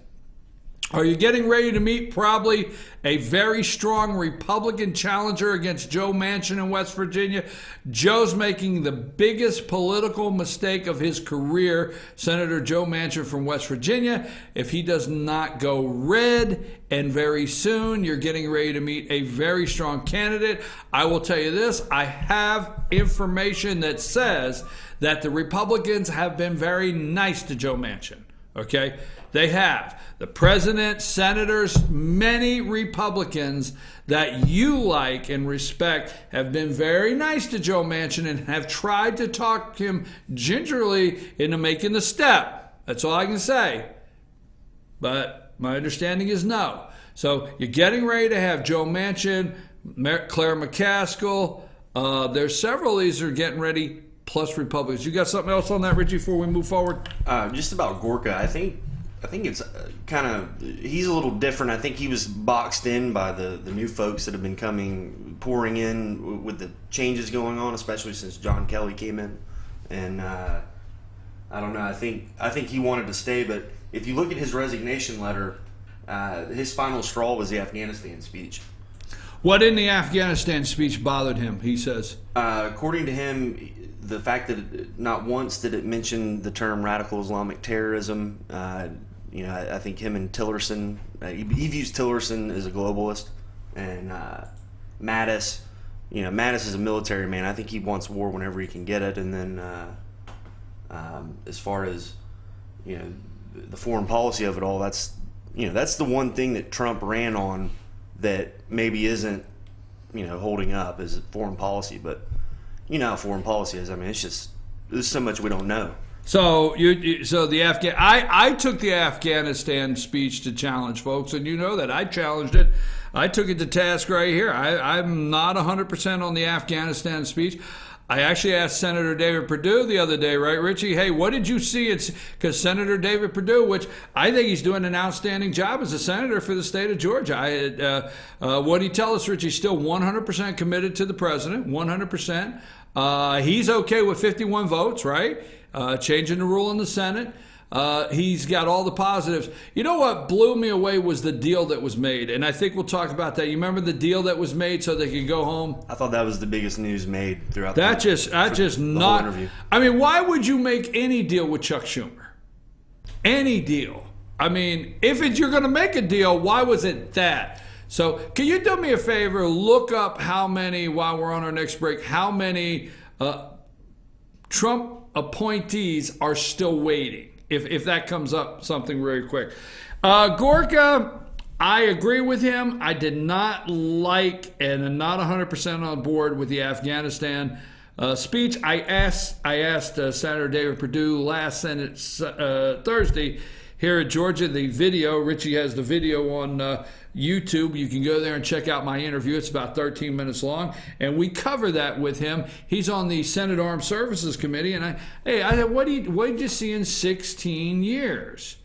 Are you getting ready to meet probably a very strong Republican challenger against Joe Manchin in West Virginia? Joe's making the biggest political mistake of his career, Senator Joe Manchin from West Virginia. If he does not go red, and very soon you're getting ready to meet a very strong candidate. I will tell you this, I have information that says that the Republicans have been very nice to Joe Manchin. Okay? They have. The president, senators, many Republicans that you like and respect have been very nice to Joe Manchin and have tried to talk him gingerly into making the step. That's all I can say. But my understanding is no. So you're getting ready to have Joe Manchin, Claire McCaskill. There's several of these that are getting ready, plus Republicans. You got something else on that, Richie, before we move forward? Just about Gorka, I think it's kind of, he's a little different. I think he was boxed in by the new folks that have been pouring in with the changes going on, especially since John Kelly came in. And I don't know, I think he wanted to stay, but if you look at his resignation letter, his final straw was the Afghanistan speech. What in the Afghanistan speech bothered him, he says? According to him, the fact that not once did it mention the term radical Islamic terrorism. I think him and Tillerson, he views Tillerson as a globalist, and Mattis is a military man. I think he wants war whenever he can get it. And then as far as the foreign policy of it all, that's the one thing that Trump ran on that maybe isn't holding up is foreign policy. But you know how foreign policy is. I mean, there's so much we don't know. So I took the Afghanistan speech to challenge folks, and you know that I challenged it. I took it to task right here. I'm not 100% on the Afghanistan speech. I actually asked Senator David Perdue the other day, right, Richie? Hey, what did you see? It's because Senator David Perdue, which I think he's doing an outstanding job as a senator for the state of Georgia. What did he tell us, Richie? Still 100% committed to the president, 100%. He's okay with 51 votes, right? Changing the rule in the Senate. He's got all the positives. You know what blew me away was the deal that was made, and I think we'll talk about that. You remember the deal that was made so they could go home? I thought that was the biggest news made throughout the whole interview. I mean, why would you make any deal with Chuck Schumer? Any deal. I mean, if you're going to make a deal, why was it that? So can you do me a favor? Look up how many, while we're on our next break, how many Trump appointees are still waiting, if that comes up something really quick. Gorka, I agree with him. I did not like and am not 100% on board with the Afghanistan speech. I asked Senator David Perdue last Senate Thursday here at Georgia, the video. Richie has the video on YouTube. You can go there and check out my interview. It's about 13 minutes long, and we cover that with him. He's on the Senate Armed Services Committee, and I said, what did you see in 16 years?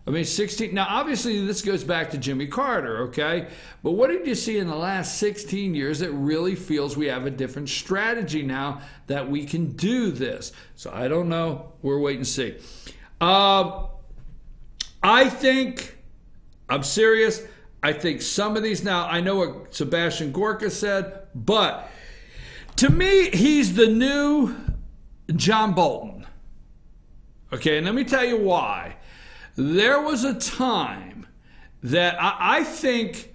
I mean, 16. Now, obviously, this goes back to Jimmy Carter, okay? But what did you see in the last 16 years that really feels we have a different strategy now that we can do this? So I don't know. We're waiting to see. I think, I'm serious, I think some of these now, I know what Sebastian Gorka said, but to me, he's the new John Bolton. Okay, and let me tell you why. there was a time that I think,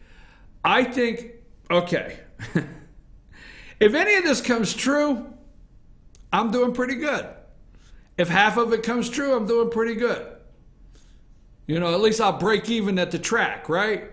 okay, if any of this comes true, I'm doing pretty good. If half of it comes true, I'm doing pretty good. You know, at least I'll break even at the track, right?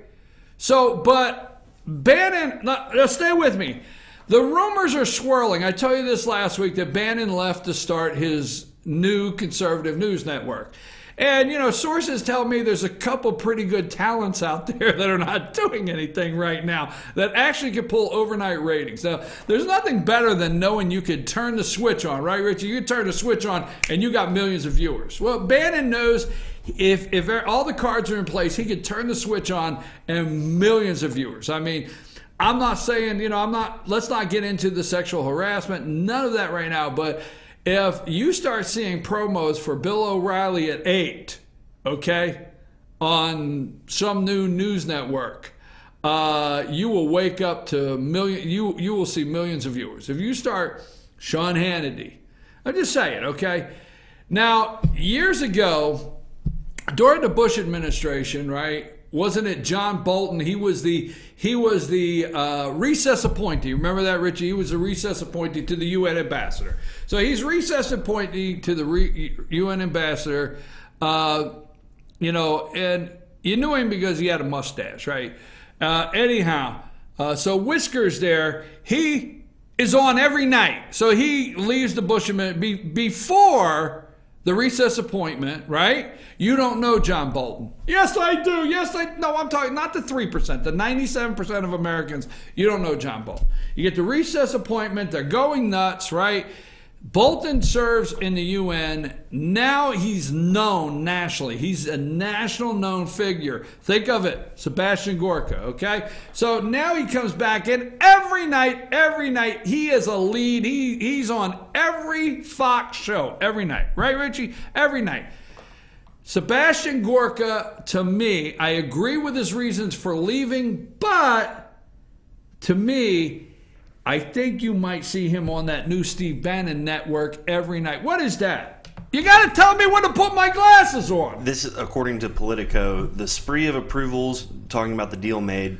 So, but Bannon, now stay with me. The rumors are swirling. I told you this last week that Bannon left to start his new conservative news network. And, you know, sources tell me there's a couple pretty good talents out there that are not doing anything right now that actually could pull overnight ratings. Now, there's nothing better than knowing you could turn the switch on, right, Richie? You turn the switch on and you got millions of viewers. Well, Bannon knows if all the cards are in place, he could turn the switch on and millions of viewers. I mean, I'm not saying, you know, let's not get into the sexual harassment, none of that right now, but if you start seeing promos for Bill O'Reilly at 8, okay, on some new news network, you will wake up to you will see millions of viewers. If you start Sean Hannity, I'm just saying, okay? Now, years ago, during the Bush administration, right, wasn't it John Bolton? He was the recess appointee. Remember that, Richie? He was the recess appointee to the UN ambassador. So he's recess appointee to the UN ambassador. You know, and you knew him because he had a mustache, right? Anyhow, so Whiskers there, he is on every night. So he leaves the Bush administration before the recess appointment, right? You don't know John Bolton. Yes, I do. No, I'm talking not the 3%, the 97% of Americans. You don't know John Bolton. You get the recess appointment. They're going nuts, right? Bolton serves in the UN. Now he's known nationally. He's a national known figure. Think of it, Sebastian Gorka, okay? So now he comes back in every night, he is a lead. He's on every Fox show every night. Right, Richie? Every night. Sebastian Gorka, to me, I agree with his reasons for leaving, but to me, I think you might see him on that new Steve Bannon network every night. What is that? You got to tell me when to put my glasses on. This, according to Politico, the spree of approvals, talking about the deal made,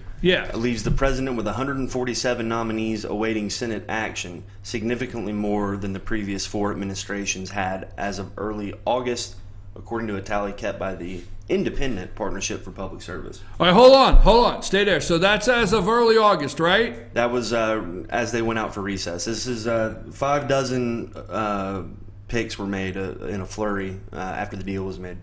leaves the president with 147 nominees awaiting Senate action, significantly more than the previous 4 administrations had as of early August, according to a tally kept by the Independent Partnership for Public Service. All right, hold on. Stay there. So that's as of early August, right? That was as they went out for recess. This is 5 picks were made in a flurry after the deal was made.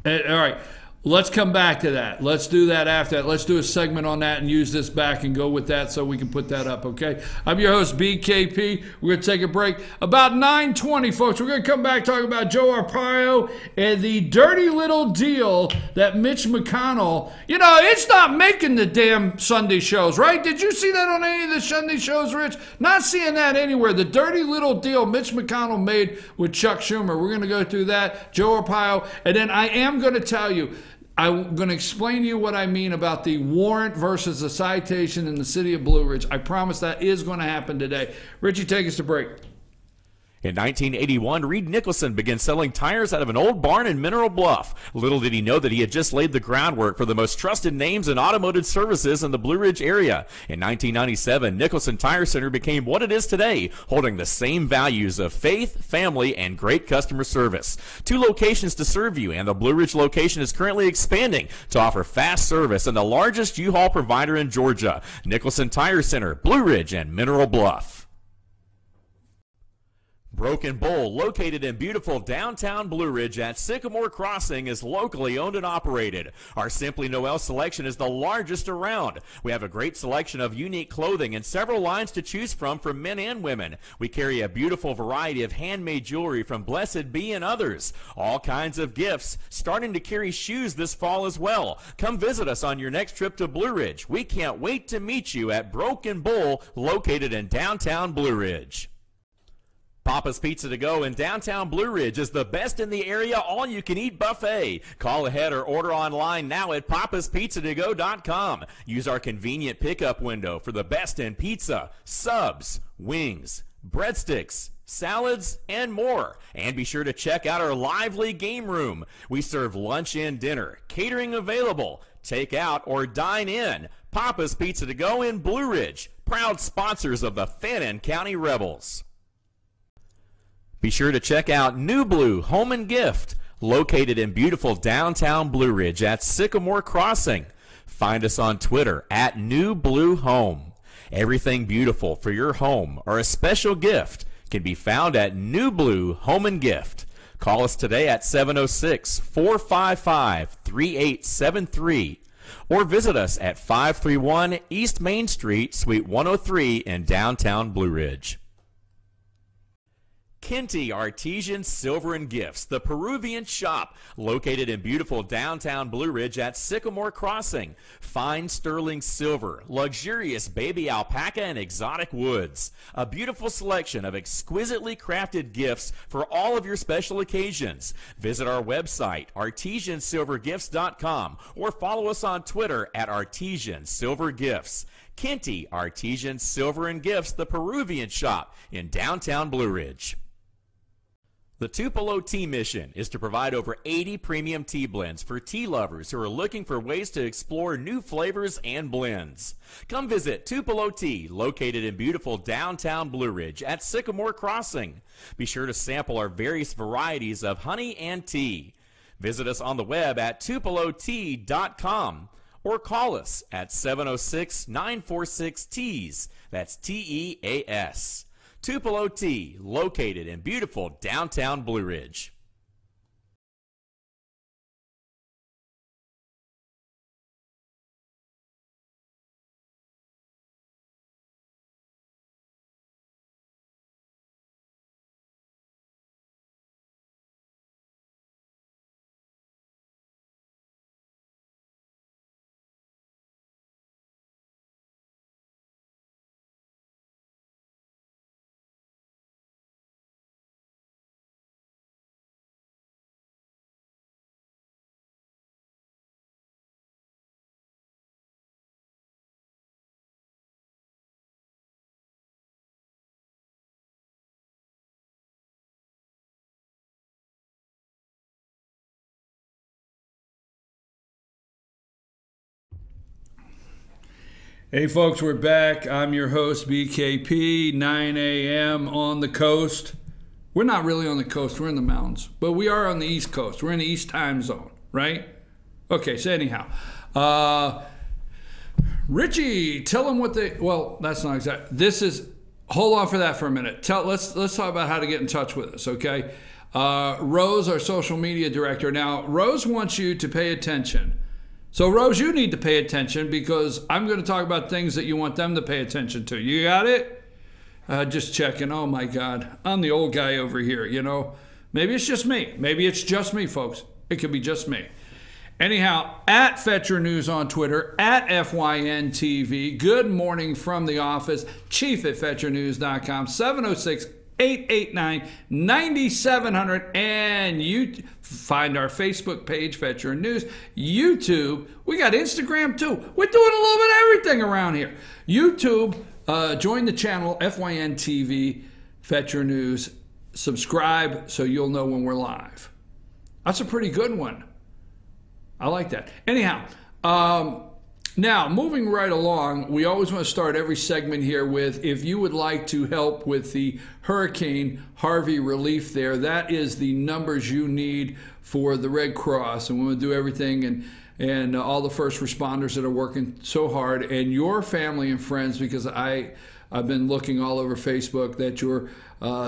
All right. Let's come back to that. Let's do that after that. Let's do a segment on that and use this back and go with that so we can put that up, okay? I'm your host, BKP. We're going to take a break. About 9:20, folks, we're going to come back talking about Joe Arpaio and the dirty little deal that Mitch McConnell, you know, it's not making the damn Sunday shows, right? Did you see that on any of the Sunday shows, Rich? Not seeing that anywhere. The dirty little deal Mitch McConnell made with Chuck Schumer. We're going to go through that, Joe Arpaio, and then I am going to tell you, I'm going to explain to you what I mean about the warrant versus the citation in the city of Blue Ridge. I promise that is going to happen today. Richie, take us to break. In 1981, Reed Nicholson began selling tires out of an old barn in Mineral Bluff. Little did he know that he had just laid the groundwork for the most trusted names in automotive services in the Blue Ridge area. In 1997, Nicholson Tire Center became what it is today, holding the same values of faith, family, and great customer service. 2 locations to serve you, and the Blue Ridge location is currently expanding to offer fast service and the largest U-Haul provider in Georgia. Nicholson Tire Center, Blue Ridge, and Mineral Bluff. Broken Bull, located in beautiful downtown Blue Ridge at Sycamore Crossing, is locally owned and operated. Our Simply Noel selection is the largest around. We have a great selection of unique clothing and several lines to choose from for men and women. We carry a beautiful variety of handmade jewelry from Blessed Be and others. All kinds of gifts, starting to carry shoes this fall as well. Come visit us on your next trip to Blue Ridge. We can't wait to meet you at Broken Bull, located in downtown Blue Ridge. Papa's Pizza to Go in downtown Blue Ridge is the best in the area all-you-can-eat buffet. Call ahead or order online now at papaspizzatogo.com. Use our convenient pickup window for the best in pizza, subs, wings, breadsticks, salads, and more. And be sure to check out our lively game room. We serve lunch and dinner, catering available, take out or dine in. Papa's Pizza to Go in Blue Ridge, proud sponsors of the Fannin County Rebels. Be sure to check out New Blue Home and Gift, located in beautiful downtown Blue Ridge at Sycamore Crossing. Find us on Twitter at New Blue Home. Everything beautiful for your home or a special gift can be found at New Blue Home and Gift. Call us today at 706-455-3873 or visit us at 531 East Main Street, Suite 103 in downtown Blue Ridge. Kinty Artesian Silver and Gifts, the Peruvian shop, located in beautiful downtown Blue Ridge at Sycamore Crossing. Fine sterling silver, luxurious baby alpaca and exotic woods. A beautiful selection of exquisitely crafted gifts for all of your special occasions. Visit our website, artesiansilvergifts.com, or follow us on Twitter at Artesian Silver Gifts. Kinty Artesian Silver and Gifts, the Peruvian shop in downtown Blue Ridge. The Tupelo Tea Mission is to provide over 80 premium tea blends for tea lovers who are looking for ways to explore new flavors and blends. Come visit Tupelo Tea, located in beautiful downtown Blue Ridge at Sycamore Crossing. Be sure to sample our various varieties of honey and tea. Visit us on the web at tupelotea.com or call us at 706-946-TEAS. That's TEAS. Tupelo Tea, located in beautiful downtown Blue Ridge. Hey folks, we're back. I'm your host, BKP, 9 a.m. on the coast. We're not really on the coast, we're in the mountains, but we are on the East Coast. We're in the East time zone, right? Okay, so anyhow, Richie, tell them what they, well, that's not exact. This is, hold on for that for a minute. Let's talk about how to get in touch with us, okay? Rose, our social media director. Now, Rose wants you to pay attention. So, Rose, you need to pay attention because I'm going to talk about things that you want them to pay attention to. You got it? Just checking. Oh, my God. I'm the old guy over here, you know. Maybe it's just me. Maybe it's just me, folks. It could be just me. Anyhow, at Fetcher News on Twitter, at FYNTV. Good morning from the office. Chief at FetcherNews.com. 706-889-9700, and you find our Facebook page, Fetcher News, YouTube. We got Instagram too. We're doing a little bit of everything around here. YouTube, join the channel, FYNTV, Fetcher News. Subscribe so you'll know when we're live. That's a pretty good one. I like that. Anyhow, now, moving right along, we always want to start every segment here with, if you would like to help with the Hurricane Harvey relief there, that is the numbers you need for the Red Cross. And we want to do everything, and all the first responders that are working so hard, and your family and friends, because I've been looking all over Facebook that you're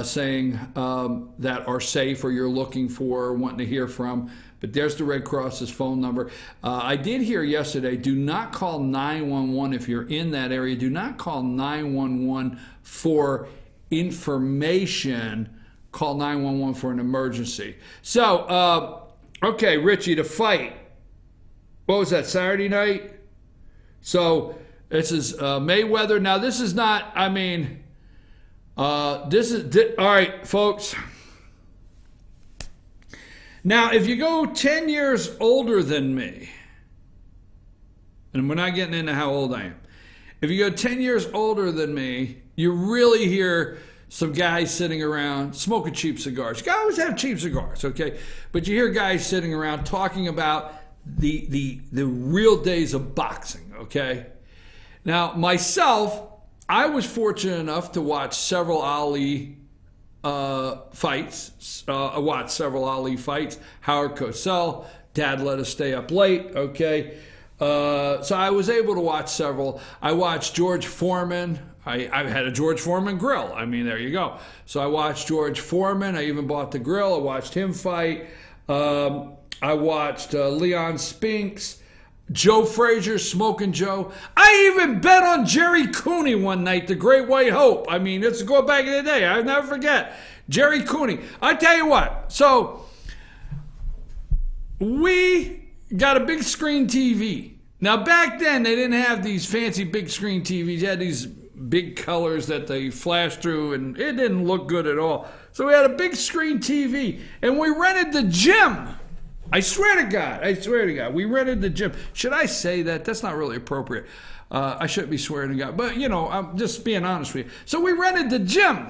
saying that are safe or you're looking for or wanting to hear from. But there's the Red Cross's phone number. I did hear yesterday, do not call 911 if you're in that area. Do not call 911 for information. Call 911 for an emergency. So, okay, Richie, the fight. What was that, Saturday night? So, this is Mayweather. Now, this is not, I mean, all right, folks. Now, if you go 10 years older than me, and we're not getting into how old I am. If you go 10 years older than me, you really hear some guys sitting around smoking cheap cigars. You always have cheap cigars, okay? But you hear guys sitting around talking about the real days of boxing, okay? Now, myself, I was fortunate enough to watch several Ali fights. I watched several Ali fights. Howard Cosell, Dad let us stay up late, okay? So I was able to watch several. I watched George Foreman. I had a George Foreman grill. I mean, there you go. So I watched George Foreman. I even bought the grill. I watched him fight. I watched Leon Spinks. Joe Frazier, Smoking Joe. I even bet on Jerry Cooney one night, the Great White Hope. I mean, let's go back in the day. I'll never forget. Jerry Cooney. I tell you what. So we got a big screen TV. Now, back then, they didn't have these fancy big screen TVs. You had these big colors that they flashed through, and it didn't look good at all. So we had a big screen TV, and we rented the gym. I swear to God, we rented the gym. Should I say that? That's not really appropriate. I shouldn't be swearing to God, but you know, I'm just being honest with you. So we rented the gym,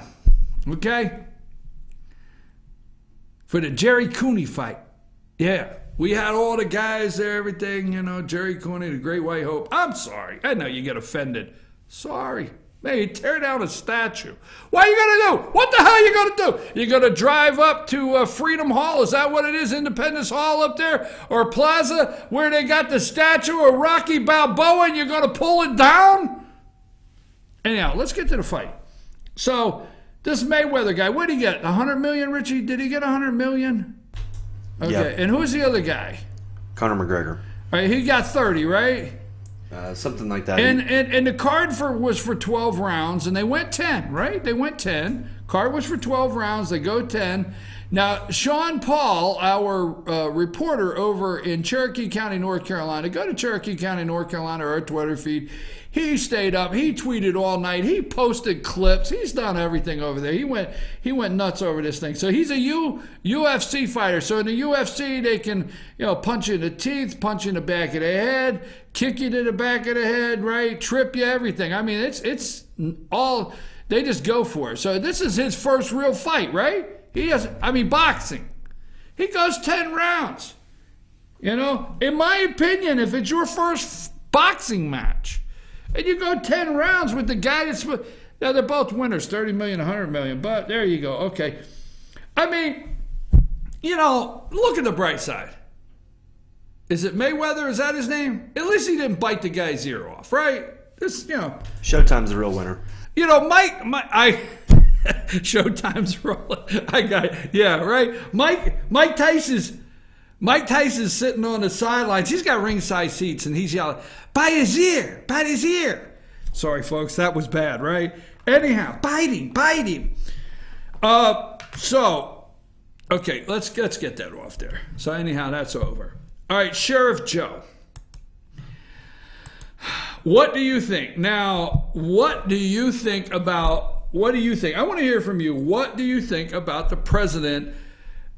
okay, for the Jerry Cooney fight. Yeah, we had all the guys there, everything, you know, Jerry Cooney, the Great White Hope. I'm sorry. I know you get offended. Sorry. Hey, tear down a statue. What are you going to do? What the hell are you going to do? You going to drive up to Freedom Hall? Is that what it is? Independence Hall up there? Or Plaza where they got the statue of Rocky Balboa and you're going to pull it down? Anyhow, let's get to the fight. So, this Mayweather guy, what did he get? 100 million, Richie? Did he get 100 million? Okay, yep. And who's the other guy? Conor McGregor. All right, he got 30, right? Something like that. And the card was for 12 rounds, and they went 10, right? They went 10. Card was for 12 rounds. They go 10. Now, Sean Paul, our reporter over in Cherokee County, North Carolina, go to Cherokee County, North Carolina, our Twitter feed. He stayed up. He tweeted all night. He posted clips. He's done everything over there. He went nuts over this thing. So he's a UFC fighter. So in the UFC, they can, you know, punch you in the teeth, punch you in the back of the head, kick you to the back of the head, right? Trip you, everything. I mean, it's all, they just go for it. So this is his first real fight, right? Boxing. He goes 10 rounds. You know, in my opinion, if it's your first boxing match, and you go 10 rounds with the guy that's... Now, they're both winners, 30 million, 100 million, but there you go. Okay. I mean, you know, look at the bright side. Is it Mayweather? Is that his name? At least he didn't bite the guy's ear off, right? This, you know... Showtime's the real winner. You know, Showtime's rolling. Yeah, right? Mike Tyson's sitting on the sidelines. He's got ringside seats, and he's yelling, "Bite his ear! Bite his ear!" Sorry, folks, that was bad, right? Anyhow, bite him. So, okay, let's get that off there. So anyhow, that's over. All right, Sheriff Joe. What do you think? Now, what do you think? I want to hear from you. What do you think about the president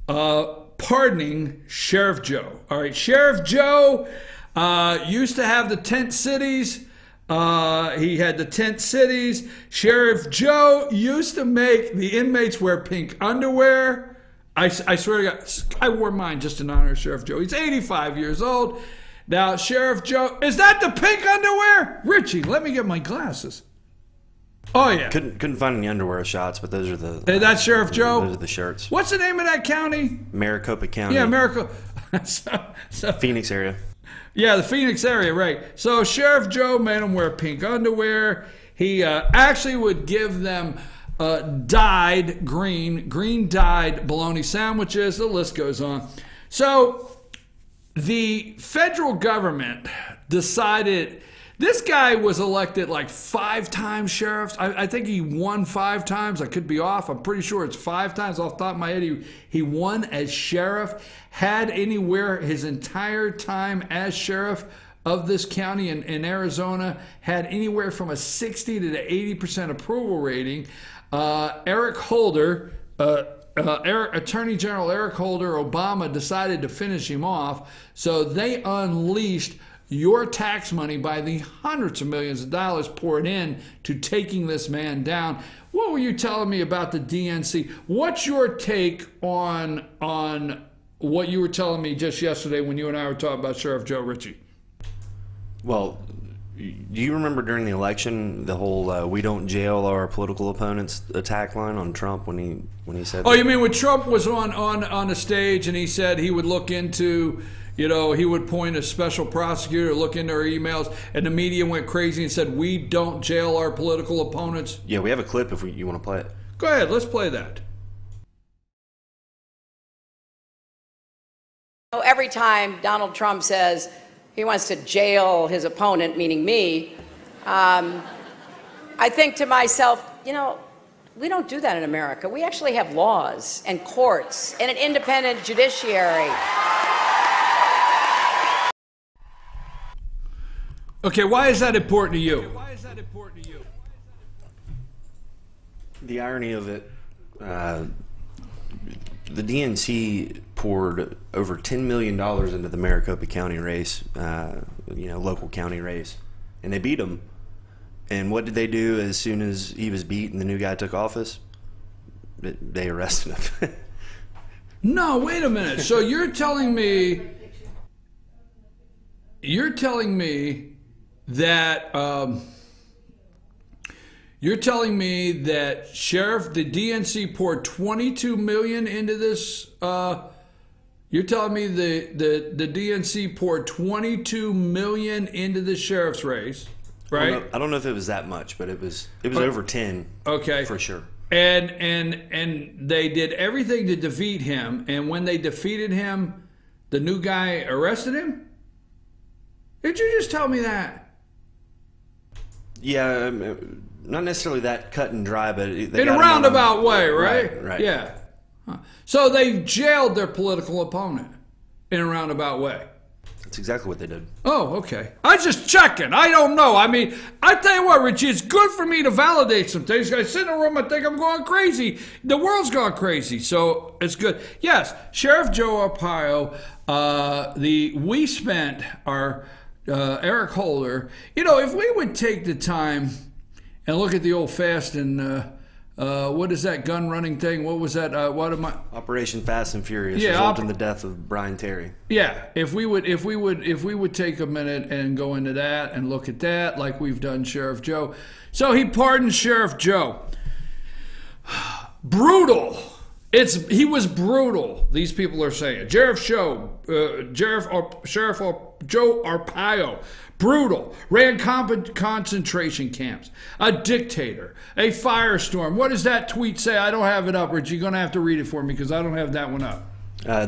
pardoning Sheriff Joe? All right, Sheriff Joe used to have the tent cities. He had the tent cities. Sheriff Joe used to make the inmates wear pink underwear. I swear to God, I wore mine just in honor of Sheriff Joe. He's 85 years old. Now, Sheriff Joe, is that the pink underwear? Richie, let me get my glasses. Oh, yeah. Couldn't find any underwear shots, but those are the... Hey, that's Sheriff Joe? Those are the shirts. What's the name of that county? Maricopa County. Yeah, Maricopa. so, Phoenix area. Yeah, the Phoenix area, right. So Sheriff Joe made them wear pink underwear. He actually would give them dyed green dyed bologna sandwiches. The list goes on. So the federal government decided... This guy was elected like 5 times sheriff. I think he won 5 times. I could be off. I'm pretty sure it's 5 times off the top of my head. He won as sheriff, had anywhere his entire time as sheriff of this county in Arizona, had anywhere from a 60 to 80% approval rating. Eric Holder, Attorney General Eric Holder, Obama decided to finish him off. So they unleashed your tax money by the hundreds of millions of dollars poured in to taking this man down. What were you telling me about the DNC? What's your take on what you were telling me just yesterday when you and I were talking about Sheriff Joe Ritchie? Well, do you remember during the election the whole "we don't jail our political opponents" attack line on Trump when he said? Oh, you mean when Trump was on the stage and he said he would look into, he would point a special prosecutor to look into our emails, and the media went crazy and said, "We don't jail our political opponents"? Yeah, we have a clip if you want to play it. Go ahead, let's play that. Every time Donald Trump says he wants to jail his opponent, meaning me, I think to myself, we don't do that in America. We actually have laws and courts and an independent judiciary. Okay, why is that important to you? The irony of it, the DNC poured over $10 million into the Maricopa County race, local county race, and they beat him. And what did they do as soon as he was beat and the new guy took office? They arrested him. No, wait a minute. So you're telling me that the DNC poured $22 million into this. You're telling me the DNC poured $22 million into the sheriff's race, right? I don't know if it was that much, but it was over 10. Okay, for sure. And they did everything to defeat him. And when they defeated him, the new guy arrested him. Did you just tell me that? Yeah, not necessarily that cut and dry, but in a roundabout way, right? Right. Yeah. Huh. So they've jailed their political opponent in a roundabout way. That's exactly what they did. Oh, okay. I was just checking. I don't know. I mean, I tell you what, Richie, it's good for me to validate some things. I sit in a room, I think I'm going crazy. The world's gone crazy, so it's good. Yes, Sheriff Joe Arpaio, we spent our Eric Holder. If we would take the time and look at the old Fast and what is that gun running thing? What was that? Operation Fast and Furious, resulting in the death of Brian Terry. Yeah, if we would take a minute and go into that and look at that, like we've done Sheriff Joe. So he pardoned Sheriff Joe. Brutal. He was brutal. These people are saying Sheriff Joe Arpaio, brutal, ran concentration camps, a dictator, a firestorm. What does that tweet say? I don't have it up, Rich. You're going to have to read it for me because I don't have that one up.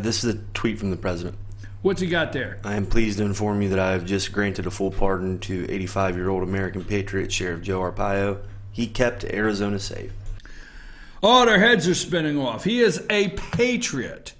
This is a tweet from the president. What's he got there? I am pleased to inform you that I have just granted a full pardon to 85-year-old American patriot Sheriff Joe Arpaio. He kept Arizona safe. Oh, their heads are spinning off. He is a patriot.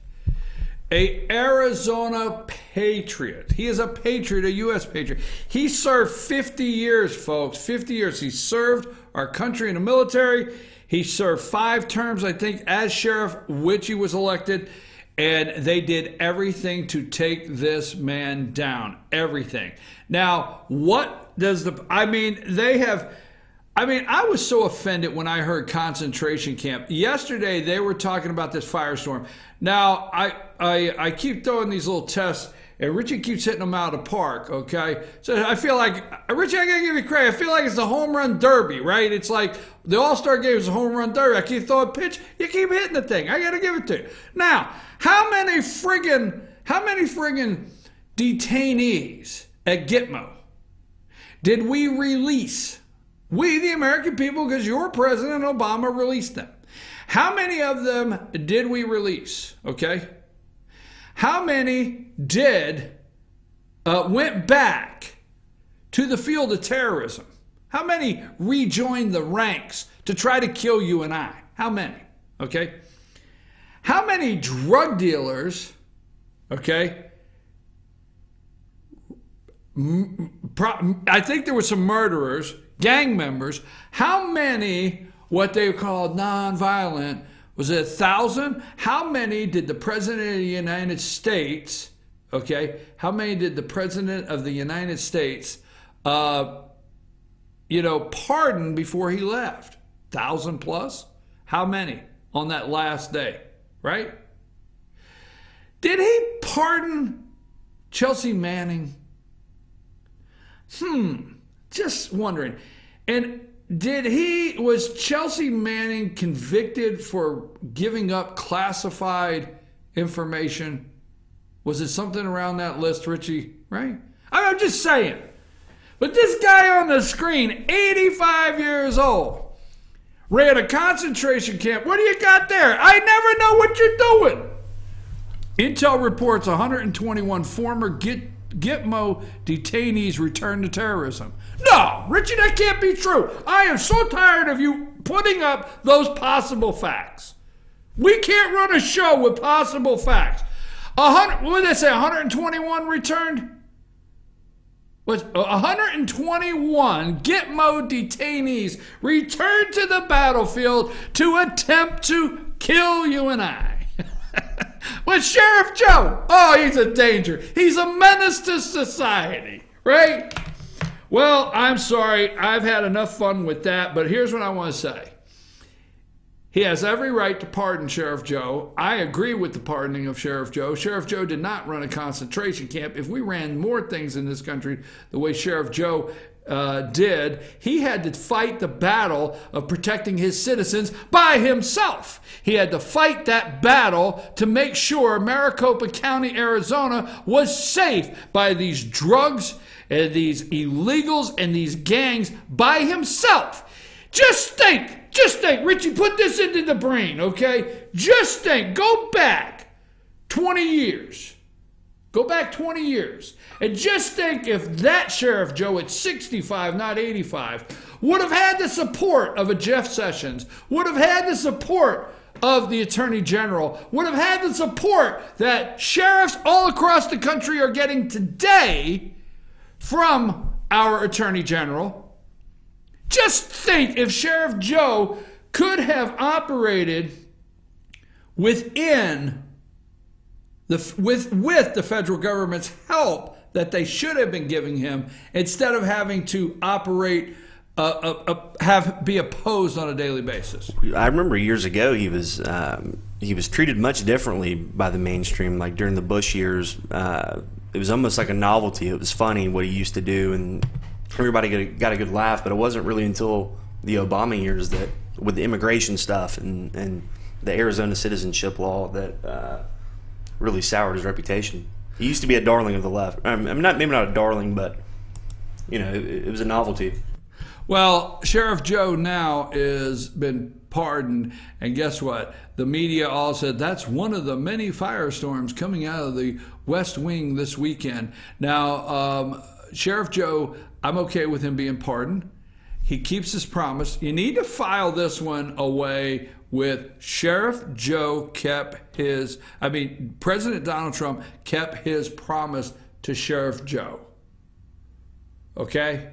A Arizona patriot. He is a patriot, a U.S. patriot. He served 50 years, folks. 50 years. He served our country in the military. He served 5 terms, I think, as sheriff, which he was elected. And they did everything to take this man down. Everything. Now, what does I was so offended when I heard concentration camp. Yesterday, they were talking about this firestorm. Now, I keep throwing these little tests, and Richie keeps hitting them out of the park, okay? So I feel like, Richie, I got to give you credit. I feel like it's the home run derby, right? It's like the All-Star game is a home run derby. I keep throwing a pitch, you keep hitting the thing. I got to give it to you. Now, how many friggin' detainees at Gitmo did we release? We, the American people, because your President Obama released them. How many of them did we release? Okay. How many went back to the field of terrorism? How many rejoined the ranks to try to kill you and I? How many? Okay. How many drug dealers, okay, I think there were some murderers, gang members. How many, what they called nonviolent, was it 1,000? How many did the President of the United States, Okay? How many did the President of the United States, pardon before he left? 1,000 plus? How many on that last day, right? Did he pardon Chelsea Manning? Just wondering. And was Chelsea Manning convicted for giving up classified information? Was it something around that list, Richie? Right? I'm just saying. But this guy on the screen, 85 years old, ran a concentration camp. What do you got there? I never know what you're doing. Intel reports 121 former Gitmo detainees returned to terrorism. No, Richie, that can't be true. I am so tired of you putting up those possible facts. We can't run a show with possible facts. What did they say? 121 returned? 121 Gitmo detainees returned to the battlefield to attempt to kill you and I. But Sheriff Joe, he's a danger. He's a menace to society, right? Well, I'm sorry. I've had enough fun with that, but here's what I want to say. He has every right to pardon Sheriff Joe. I agree with the pardoning of Sheriff Joe. Sheriff Joe did not run a concentration camp. If we ran more things in this country the way Sheriff Joe did, he had to fight the battle of protecting his citizens by himself. He had to fight that battle to make sure Maricopa County, Arizona was safe by these drugs and these illegals and these gangs by himself. Just think, Richie, put this into the brain, okay? Just think, go back 20 years. Go back 20 years. And just think if that Sheriff Joe at 65, not 85, would have had the support of a Jeff Sessions, would have had the support of the Attorney General, would have had the support that sheriffs all across the country are getting today from our Attorney General. Just think if Sheriff Joe could have operated within with the federal government's help that they should have been giving him, instead of having to operate, be opposed on a daily basis. I remember years ago he was treated much differently by the mainstream. Like during the Bush years, it was almost like a novelty. It was funny what he used to do, and everybody got a good laugh. But it wasn't really until the Obama years that, with the immigration stuff and the Arizona citizenship law, that really soured his reputation. He used to be a darling of the left. maybe not a darling, but it was a novelty. Well, Sheriff Joe now has been pardoned, and guess what? The media all said that's one of the many firestorms coming out of the West Wing this weekend. Now, Sheriff Joe, I'm okay with him being pardoned. He keeps his promise. You need to file this one away with Sheriff Joe President Donald Trump kept his promise to Sheriff Joe. Okay?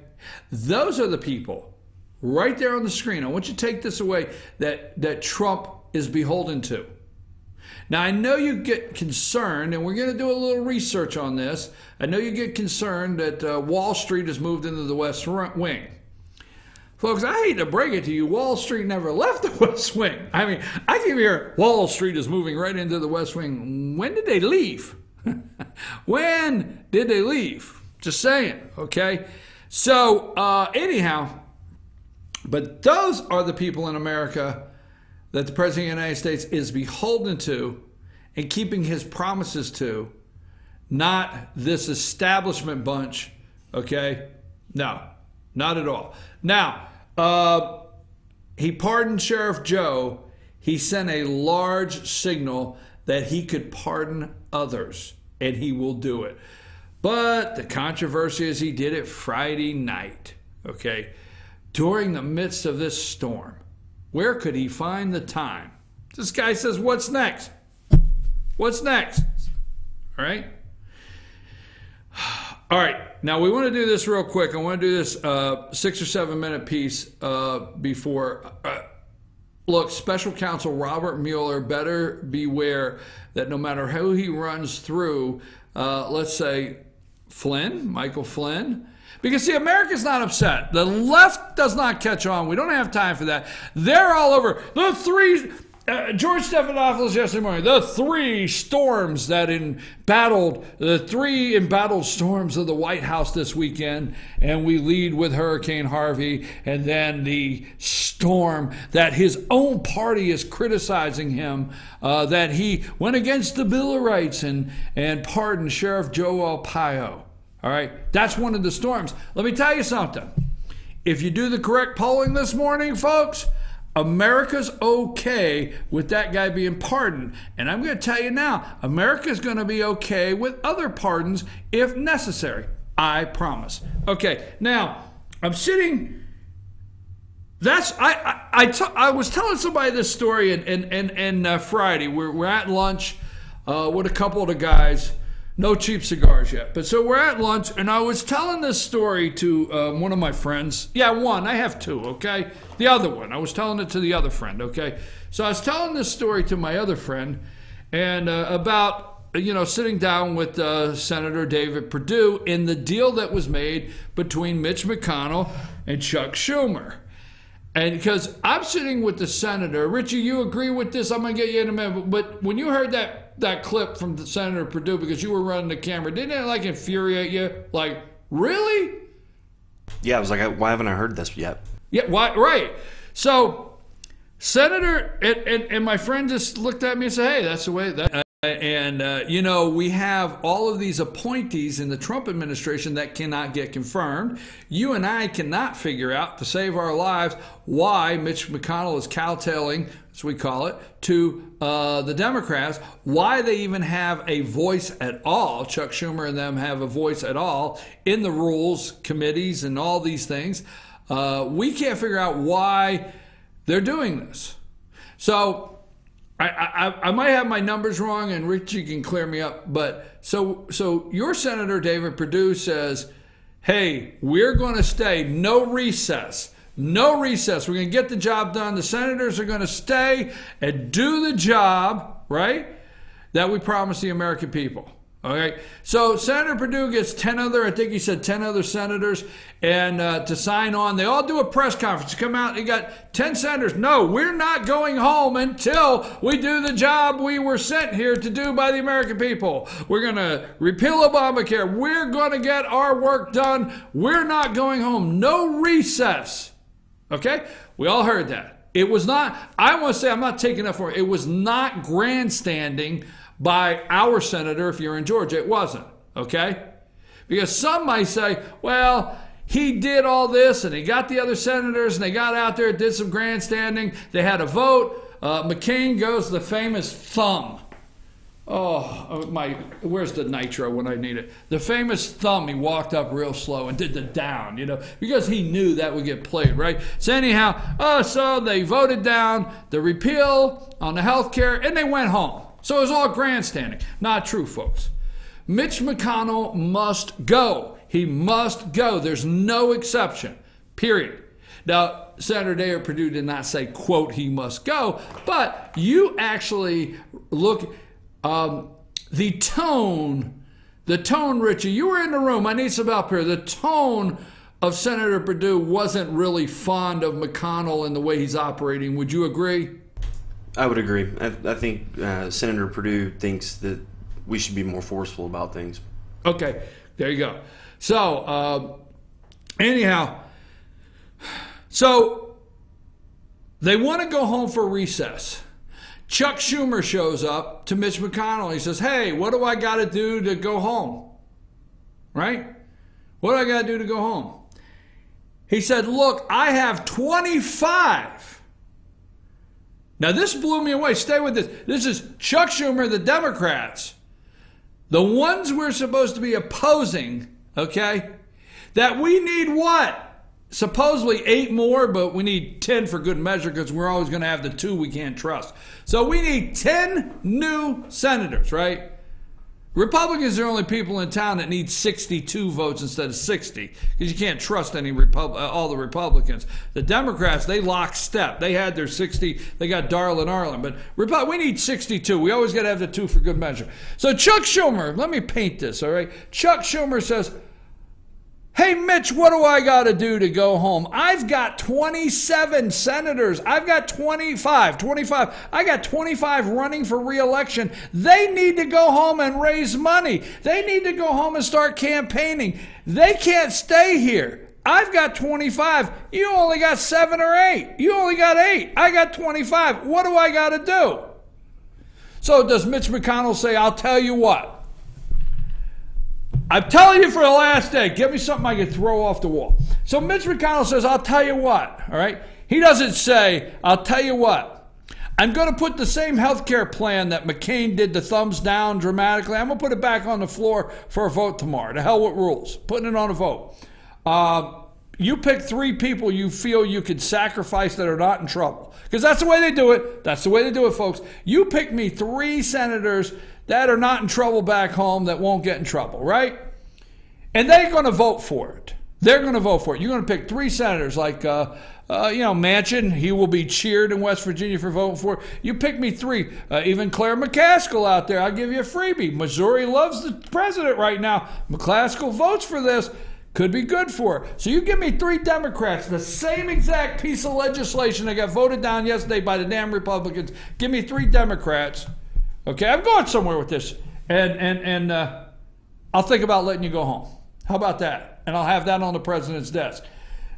Those are the people right there on the screen. I want you to take this away that Trump is beholden to. Now, I know you get concerned, and we're going to do a little research on this. I know you get concerned that Wall Street has moved into the West Wing. Folks, I hate to break it to you, Wall Street never left the West Wing. I mean, I keep hearing Wall Street is moving right into the West Wing. When did they leave? When did they leave? Just saying, okay? So, anyhow, but those are the people in America that the President of the United States is beholden to and keeping his promises to, not this establishment bunch, okay? No, not at all. Now, he pardoned Sheriff Joe. He sent a large signal that he could pardon others, and he will do it. But the controversy is he did it Friday night, okay? During the midst of this storm. Where could he find the time? This guy says, what's next? What's next? All right? All right. Now, we want to do this real quick. I want to do this 6 or 7 minute piece before. Look, Special Counsel Robert Mueller better beware that no matter who he runs through let's say, Michael Flynn. Because, see, America's not upset. The left does not catch on. We don't have time for that. They're all over. The three, George Stephanopoulos yesterday morning, the three storms that the three embattled storms of the White House this weekend. And we lead with Hurricane Harvey. And then the storm that his own party is criticizing him, that he went against the Bill of Rights and pardoned Sheriff Joe Arpaio. All right, that's one of the storms. Let me tell you something. If you do the correct polling this morning, folks, America's okay with that guy being pardoned. And I'm going to tell you now, America's going to be okay with other pardons if necessary. I promise. Okay, now, I'm sitting... I was telling somebody this story in Friday. We're at lunch with a couple of the guys. No cheap cigars yet. But so we're at lunch, and I was telling this story to one of my friends. Yeah, one. I have two, okay? The other one. I was telling it to the other friend, okay? So I was telling this story to my other friend and about, sitting down with Senator David Perdue in the deal that was made between Mitch McConnell and Chuck Schumer. And because I'm sitting with the senator, Richie, you agree with this? I'm going to get you in a minute. But when you heard that clip from the Senator Perdue, because you were running the camera, didn't it infuriate you? Like, really? Yeah, I was like, why haven't I heard this yet? Yeah, why? Right. So, Senator, and my friend just looked at me and said, hey, that's the way that. We have all of these appointees in the Trump administration that cannot get confirmed. You and I cannot figure out, to save our lives, why Mitch McConnell is cowtailing, as we call it, to the Democrats, why they even have a voice at all. Chuck Schumer and them have a voice at all in the rules committees and all these things. We can't figure out why they're doing this. So I might have my numbers wrong, and Richie can clear me up. But so your Senator David Perdue says, hey, we're going to stay, no recess. No recess. We're going to get the job done. The senators are going to stay and do the job, right, that we promised the American people. Okay, so Senator Perdue gets 10 other, I think he said 10 other senators, and to sign on. They all do a press conference. Come out, you got 10 senators. No, we're not going home until we do the job we were sent here to do by the American people. We're going to repeal Obamacare. We're going to get our work done. We're not going home. No recess. Okay, we all heard that. It was not, I want to say, I'm not taking up for it. It was not grandstanding by our senator if you're in Georgia. It wasn't, okay? Because some might say, well, he did all this and he got the other senators and they got out there, did some grandstanding. They had a vote. McCain goes the famous thumb. Where's the nitro when I need it? The famous thumb. He walked up real slow and did the down, because he knew that would get played, right? So anyhow, so they voted down the repeal on the health care and they went home. So it was all grandstanding. Not true, folks. Mitch McConnell must go. He must go. There's no exception, period. Now, Senator David Perdue did not say, quote, he must go, but you actually look, the tone, Richie, you were in the room. I need some help here. The tone of Senator Perdue wasn't really fond of McConnell and the way he's operating. Would you agree? I would agree. I think Senator Perdue thinks that we should be more forceful about things. Okay, there you go. So, anyhow, so they want to go home for recess. Chuck Schumer shows up to Mitch McConnell. He says, hey, what do I got to do to go home? Right? What do I got to do to go home? He said, look, I have 25. Now, this blew me away. Stay with this. This is Chuck Schumer, the Democrats, the ones we're supposed to be opposing, okay, that we need what? Supposedly 8 more, but we need 10 for good measure because we're always going to have the 2 we can't trust. So we need 10 new senators, right? Republicans are the only people in town that need 62 votes instead of 60 because you can't trust all the Republicans. The Democrats, they lockstep. They had their 60. They got Darlin Arlen. But we need 62. We always got to have the 2 for good measure. So Chuck Schumer, let me paint this, all right? Chuck Schumer says, hey, Mitch, what do I got to do to go home? I've got 27 senators. I've got 25. I got 25 running for re-election. They need to go home and raise money. They need to go home and start campaigning. They can't stay here. I've got 25. You only got 7 or 8. You only got 8. I got 25. What do I got to do? So does Mitch McConnell say, I'll tell you what. I'm telling you for the last day, give me something I can throw off the wall. So Mitch McConnell says, I'll tell you what, all right? He doesn't say, I'll tell you what. I'm going to put the same health care plan that McCain did the thumbs down dramatically. I'm going to put it back on the floor for a vote tomorrow. To hell with rules. Putting it on a vote. You pick 3 people you feel you could sacrifice that are not in trouble. Because that's the way they do it. That's the way they do it, folks. You pick me 3 senators that are not in trouble back home that won't get in trouble, right? And they're going to vote for it. They're going to vote for it. You're going to pick 3 senators like, Manchin. He will be cheered in West Virginia for voting for it. You pick me 3. Even Claire McCaskill out there. I'll give you a freebie. Missouri loves the president right now. McCaskill votes for this. Could be good for her. So you give me 3 Democrats, the same exact piece of legislation that got voted down yesterday by the damn Republicans. Give me 3 Democrats. Okay, I'm going somewhere with this. And I'll think about letting you go home. How about that? And I'll have that on the president's desk.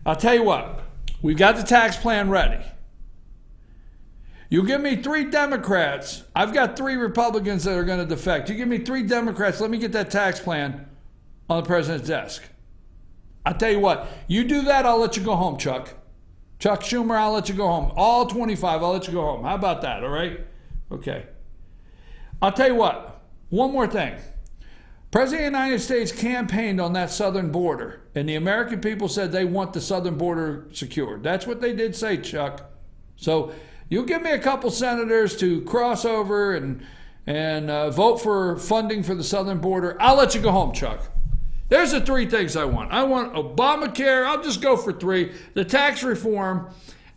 I'll tell you what. We've got the tax plan ready. You give me 3 Democrats. I've got 3 Republicans that are going to defect. You give me 3 Democrats. Let me get that tax plan on the president's desk. I'll tell you what. You do that, I'll let you go home, Chuck. Chuck Schumer, I'll let you go home. All 25, I'll let you go home. How about that, all right? Okay. I'll tell you what. One more thing. President of the United States campaigned on that southern border, and the American people said they want the southern border secured. That's what they did say, Chuck. So you give me a couple senators to cross over and vote for funding for the southern border. I'll let you go home, Chuck. There's the 3 things I want. I want Obamacare. I'll just go for 3. The tax reform,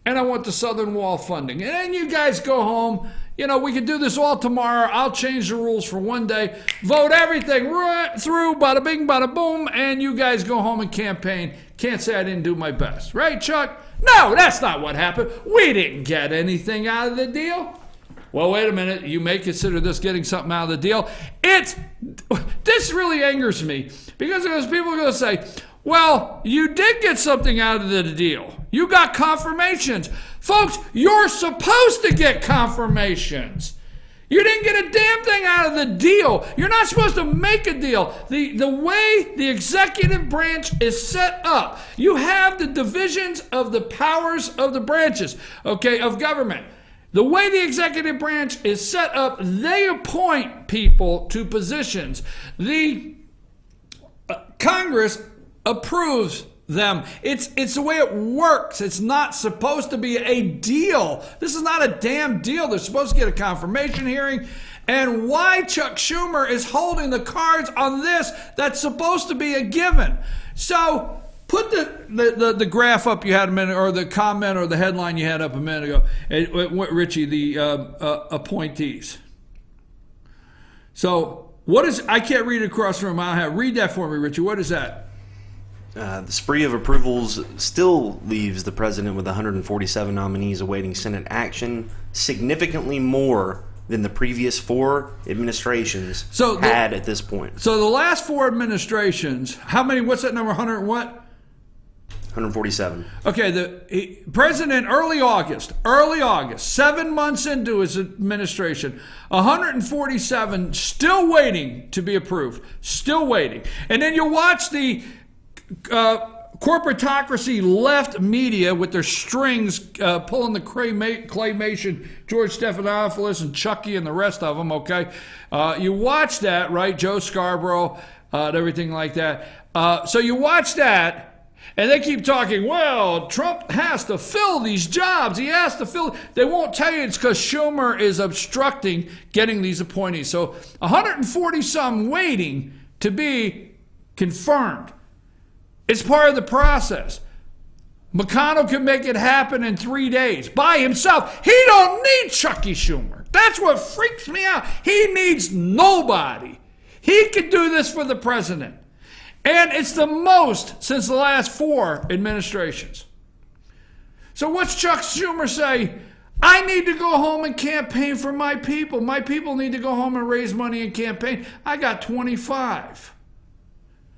and I want the southern wall funding. And then you guys go home. You know, we can do this all tomorrow. I'll change the rules for one day. Vote everything right through, bada bing, bada boom, and you guys go home and campaign. Can't say I didn't do my best. Right, Chuck? No, that's not what happened. We didn't get anything out of the deal. Well, wait a minute. You may consider this getting something out of the deal. This really angers me because people are going to say, well, you did get something out of the deal. You got confirmations. Folks, you're supposed to get confirmations. You didn't get a damn thing out of the deal. You're not supposed to make a deal. The way the executive branch is set up, you have the divisions of the powers of the branches, okay, of government. The way the executive branch is set up, they appoint people to positions. The Congress approves them. It's the way it works. It's not supposed to be a deal. This is not a damn deal. They're supposed to get a confirmation hearing. And why Chuck Schumer is holding the cards on this that's supposed to be a given. So put the graph up you had a minute, or the comment or the headline you had up a minute ago. Richie, the appointees. So what is, I can't read it across the room. I don't have, read that for me, Richie. What is that? The spree of approvals still leaves the president with 147 nominees awaiting Senate action, significantly more than the previous 4 administrations had at this point. So the last 4 administrations, how many, what's that number, 100 and what? 147. Okay, the president, early August, 7 months into his administration, 147 still waiting to be approved, still waiting. And then you watch the corporatocracy left media with their strings pulling the claymation, George Stephanopoulos and Chucky and the rest of them, okay? You watch that, right? Joe Scarborough and everything like that. So you watch that, And they keep talking, well, Trump has to fill these jobs. He has to fill. They won't tell you it's because Schumer is obstructing getting these appointees. So 140-some waiting to be confirmed. It's part of the process. McConnell can make it happen in 3 days by himself. He don't need Chucky Schumer. That's what freaks me out. He needs nobody. He could do this for the president. And it's the most since the last 4 administrations. So what's Chuck Schumer say? I need to go home and campaign for my people. My people need to go home and raise money and campaign. I got 25.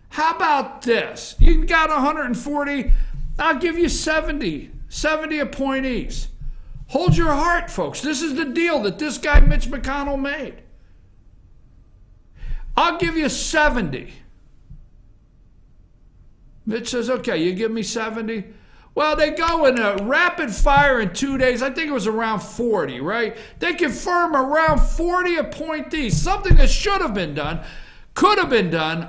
How about this? You got 140. I'll give you 70 appointees. Hold your heart, folks. This is the deal that this guy Mitch McConnell made. I'll give you 70. Mitch says, okay, you give me 70? Well, they go in a rapid fire in 2 days. I think it was around 40, right? They confirm around 40 appointees, something that should have been done, could have been done.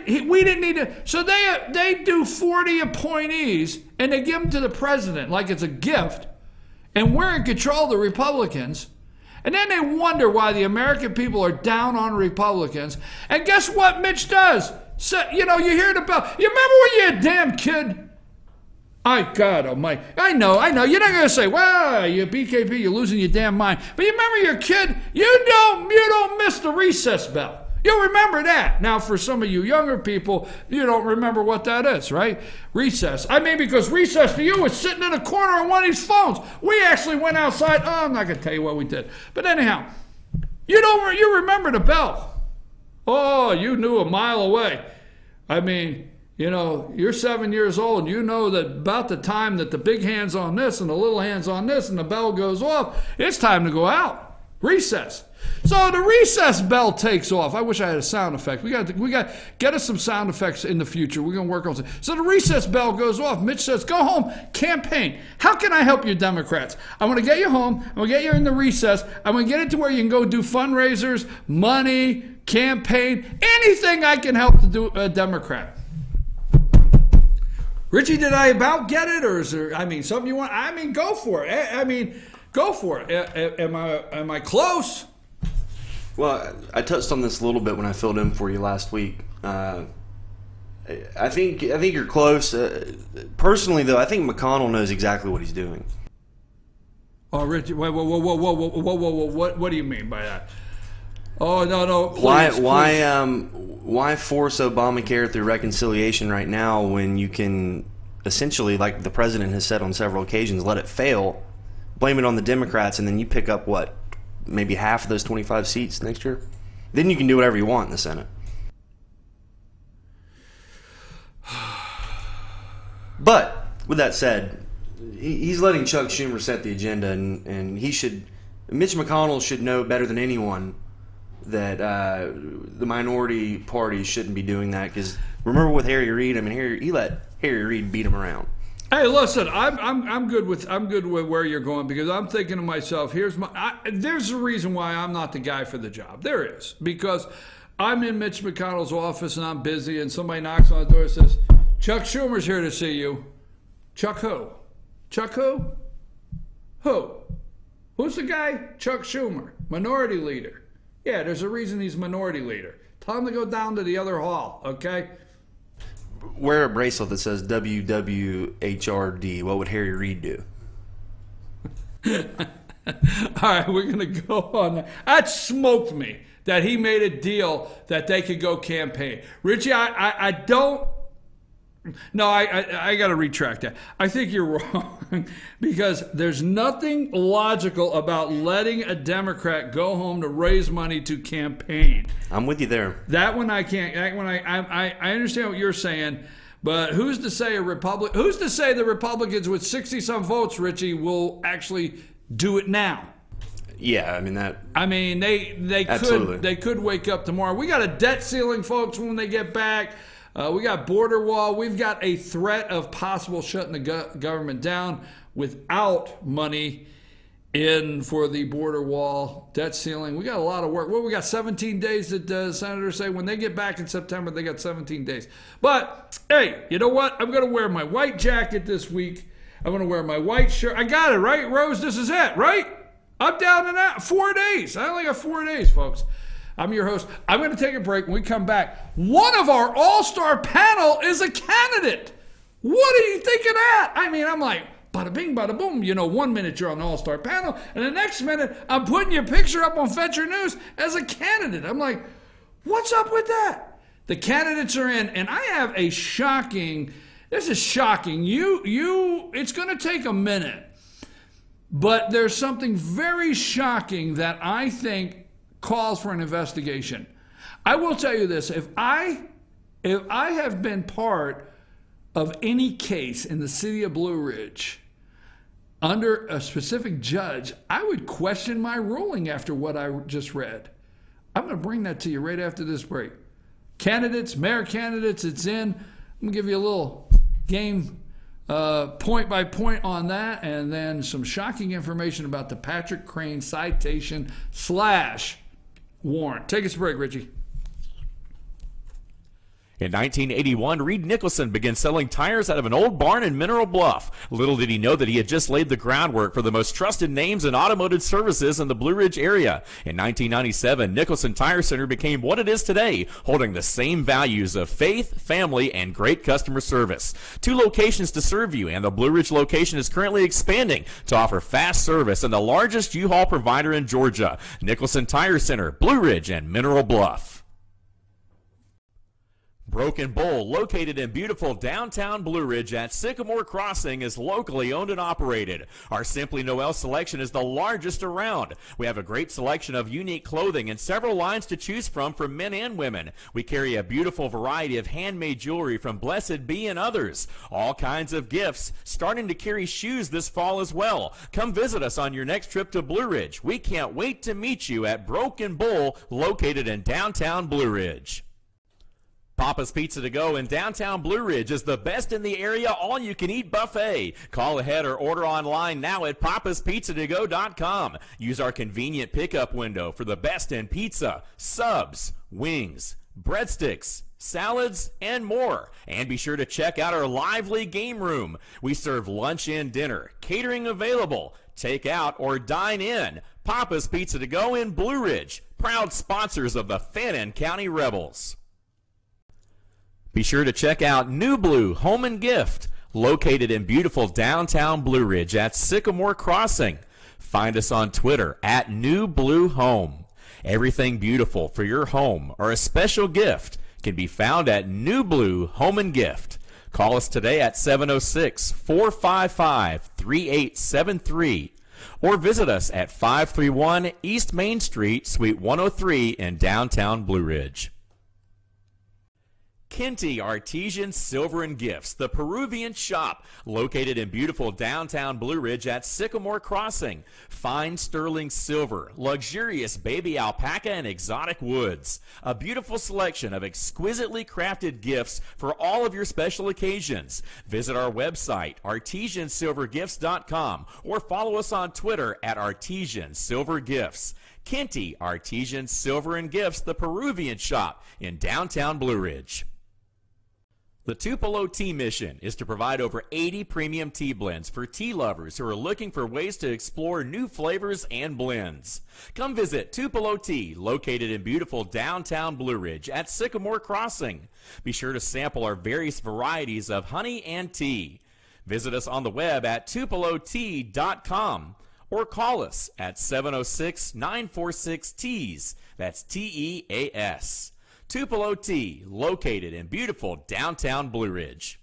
We didn't need to. So they do 40 appointees, and they give them to the president like it's a gift, and we're in control of the Republicans. And then they wonder why the American people are down on Republicans. And guess what Mitch does? So, you hear the bell. You remember when you were a damn kid? God almighty. I know. You're not going to say, well, you BKP, you're losing your damn mind. But you remember your kid? You don't miss the recess bell. You'll remember that. Now, for some of you younger people, you don't remember what that is, right? Recess. I mean, because recess to you is sitting in a corner on one of these phones. We actually went outside. Oh, I'm not going to tell you what we did. But anyhow, you remember the bell. Oh, you knew a mile away. I mean, you're 7 years old, and you know that about the time that the big hand's on this and the little hand's on this and the bell goes off, it's time to go out. Recess. So the recess bell takes off. I wish I had a sound effect. We got get us some sound effects in the future. We're going to work on it. So the recess bell goes off. Mitch says, go home, campaign. How can I help you Democrats? I'm going to get you home. I'm going to get you in the recess. I'm going to get it to where you can go do fundraisers, money, campaign, anything I can help to do a Democrat. Richie, did I about get it? Or is there, something you want? Go for it. Go for it. Am I close? Well, I touched on this a little bit when I filled in for you last week. I think you're close. Personally, though, I think McConnell knows exactly what he's doing. Oh, Richie, whoa, what do you mean by that? Oh, no, please, why force Obamacare through reconciliation right now when you can essentially, like the president has said on several occasions, let it fail, blame it on the Democrats, and then you pick up maybe half of those 25 seats next year? Then you can do whatever you want in the Senate. But with that said, he's letting Chuck Schumer set the agenda, and Mitch McConnell should know better than anyone that the minority party shouldn't be doing that. Because remember with Harry Reid, he let Harry Reid beat him around. Hey, listen, I'm good with where you're going, because I'm thinking to myself, there's a reason why I'm not the guy for the job. There is, because I'm in Mitch McConnell's office and I'm busy, and somebody knocks on the door and says, Chuck Schumer's here to see you. Chuck who? Chuck who? Who? Who's the guy? Chuck Schumer, minority leader. Yeah, there's a reason he's minority leader. Tell him to go down to the other hall, okay? Wear a bracelet that says WWHRD. What would Harry Reid do? All right, we're going to go on that. That smoked me that he made a deal that they could go campaign. Richie, I don't. No, I got to retract that. I think you're wrong, because there's nothing logical about letting a Democrat go home to raise money to campaign. I'm with you there. That one I can't. That one I understand what you're saying, but who's to say Who's to say the Republicans with 60-some votes, Richie, will actually do it now? Yeah, they could wake up tomorrow. We got a debt ceiling, folks, when they get back. We got border wall. We've got a threat of possible shutting the government down without money in for the border wall, debt ceiling. We got a lot of work. Well, we got 17 days that senators say when they get back in September, they got 17 days. But, hey, you know what? I'm going to wear my white jacket this week. I'm going to wear my white shirt. I got it, right, Rose? This is it, right? I'm down and out. 4 days. I only got 4 days, folks. I'm your host. I'm going to take a break. When we come back, one of our all-star panel is a candidate. What do you think of that? I mean, I'm like, bada bing, bada boom. You know, 1 minute you're on the all-star panel, and the next minute I'm putting your picture up on Fetcher News as a candidate. I'm like, what's up with that? The candidates are in, and I have a shocking, this is shocking. It's going to take a minute, but there's something very shocking that I think calls for an investigation. I will tell you this, if I have been part of any case in the city of Blue Ridge under a specific judge, I would question my ruling after what I just read. I'm going to bring that to you right after this break. Candidates, mayor candidates, it's in. I'm going to give you a little game point by point on that, and then some shocking information about the Patrick Crain citation / warrant. Take us a break, Richie. In 1981, Reed Nicholson began selling tires out of an old barn in Mineral Bluff. Little did he know that he had just laid the groundwork for the most trusted names in automotive services in the Blue Ridge area. In 1997, Nicholson Tire Center became what it is today, holding the same values of faith, family, and great customer service. 2 locations to serve you, and the Blue Ridge location is currently expanding to offer fast service and the largest U-Haul provider in Georgia. Nicholson Tire Center, Blue Ridge, and Mineral Bluff. Broken Bull, located in beautiful downtown Blue Ridge at Sycamore Crossing, is locally owned and operated. Our Simply Noel selection is the largest around. We have a great selection of unique clothing and several lines to choose from for men and women. We carry a beautiful variety of handmade jewelry from Blessed Be and others. All kinds of gifts, starting to carry shoes this fall as well. Come visit us on your next trip to Blue Ridge. We can't wait to meet you at Broken Bull, located in downtown Blue Ridge. Papa's Pizza to Go in downtown Blue Ridge is the best in the area all-you-can-eat buffet. Call ahead or order online now at papaspizzatogo.com. Use our convenient pickup window for the best in pizza, subs, wings, breadsticks, salads, and more. And be sure to check out our lively game room. We serve lunch and dinner, catering available, take out or dine in. Papa's Pizza to Go in Blue Ridge, proud sponsors of the Fannin County Rebels. Be sure to check out New Blue Home and Gift, located in beautiful downtown Blue Ridge at Sycamore Crossing. Find us on Twitter at New Blue Home. Everything beautiful for your home or a special gift can be found at New Blue Home and Gift. Call us today at 706-455-3873 or visit us at 531 East Main Street, Suite 103 in downtown Blue Ridge. Kinty Artesian Silver and Gifts, the Peruvian shop, located in beautiful downtown Blue Ridge at Sycamore Crossing. Fine sterling silver, luxurious baby alpaca, and exotic woods. A beautiful selection of exquisitely crafted gifts for all of your special occasions. Visit our website, artesiansilvergifts.com, or follow us on Twitter at artesiansilvergifts. Kinty Artesian Silver and Gifts, the Peruvian shop in downtown Blue Ridge. The Tupelo Tea Mission is to provide over 80 premium tea blends for tea lovers who are looking for ways to explore new flavors and blends. Come visit Tupelo Tea, located in beautiful downtown Blue Ridge at Sycamore Crossing. Be sure to sample our various varieties of honey and tea. Visit us on the web at tupelotea.com or call us at 706-946-TEAS. That's TEAS. Tupelo Tea, located in beautiful downtown Blue Ridge.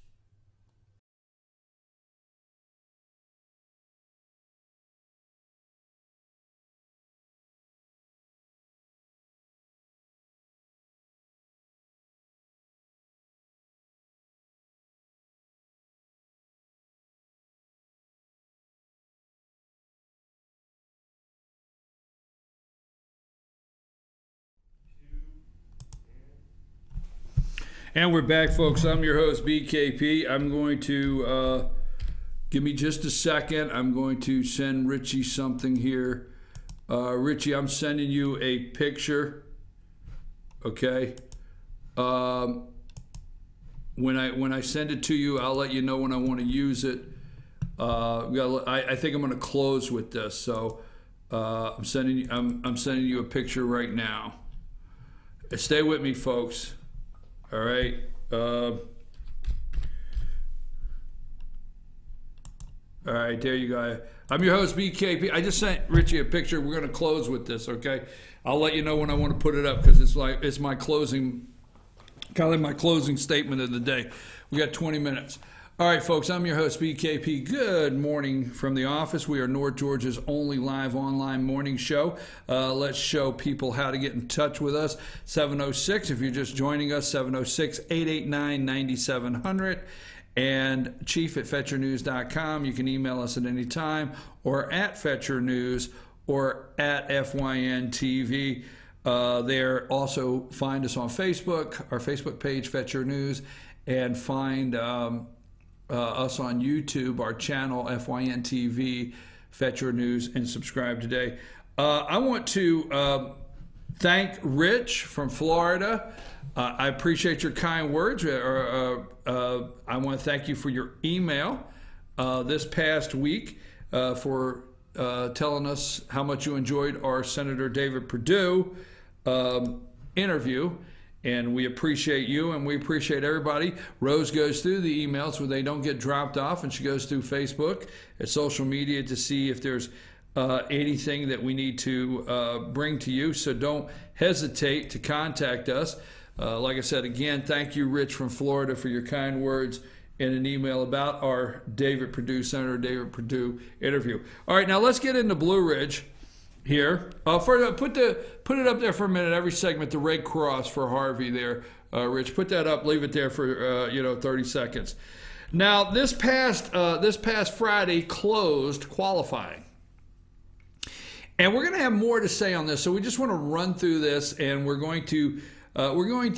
And we're back, folks. I'm your host, BKP. I'm going to Give me just a second. I'm going to send Richie something here. Richie, I'm sending you a picture. Okay. When I send it to you, I'll let you know when I want to use it. I think I'm going to close with this. So I'm sending you a picture right now. Stay with me, folks. All right. All right, there you go. I'm your host, BKP. I just sent Richie a picture. We're going to close with this, okay? I'll let you know when I want to put it up because it's my closing, kind of my closing statement of the day. We got 20 minutes. All right, folks, I'm your host, BKP. Good morning from the office. We are North Georgia's only live online morning show. Let's show people how to get in touch with us. 706, if you're just joining us, 706-889-9700. And chief@fetchernews.com. You can email us at any time, or at Fetcher News, or at FYNTV. There, also find us on Facebook, our Facebook page, Fetcher News, and find us on YouTube, our channel, FYNTV, Fetcher News, and subscribe today. I want to thank Rich from Florida. I appreciate your kind words. I want to thank you for your email this past week for telling us how much you enjoyed our Senator David Perdue interview. And we appreciate you, and we appreciate everybody. Rose goes through the emails where they don't get dropped off, and she goes through Facebook and social media to see if there's anything that we need to bring to you. So don't hesitate to contact us. Like I said, again, thank you, Rich from Florida, for your kind words in an email about our Senator David Perdue interview. All right, now let's get into Blue Ridge here. Put it up there for a minute. Every segment, the Red Cross for Harvey there, Rich. Put that up. Leave it there for 30 seconds. Now, this past Friday closed qualifying. And we're going to have more to say on this, so we just want to run through this, and we're going to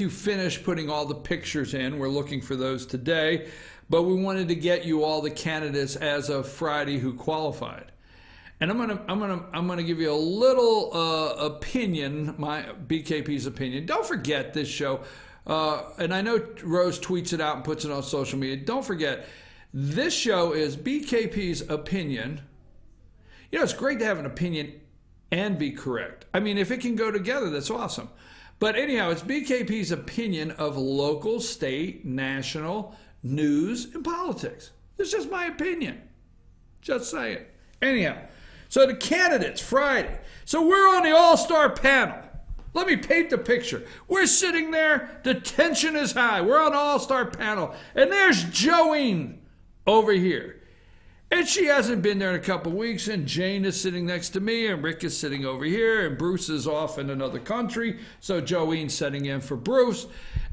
finish putting all the pictures in. We're looking for those today, but we wanted to get you all the candidates as of Friday who qualified. And I'm gonna give you a little opinion, my BKP's opinion. Don't forget this show, and I know Rose tweets it out and puts it on social media. Don't forget, this show is BKP's opinion. You know, it's great to have an opinion and be correct. I mean, if it can go together, that's awesome. But anyhow, it's BKP's opinion of local, state, national news and politics. It's just my opinion. Just saying. Anyhow, so the candidates, Friday. So we're on the all-star panel. Let me paint the picture. We're sitting there. The tension is high. We're on the all-star panel. And there's Joeen over here. And she hasn't been there in a couple of weeks, and Jane is sitting next to me, and Rick is sitting over here, and Bruce is off in another country, so Joeen's setting in for Bruce.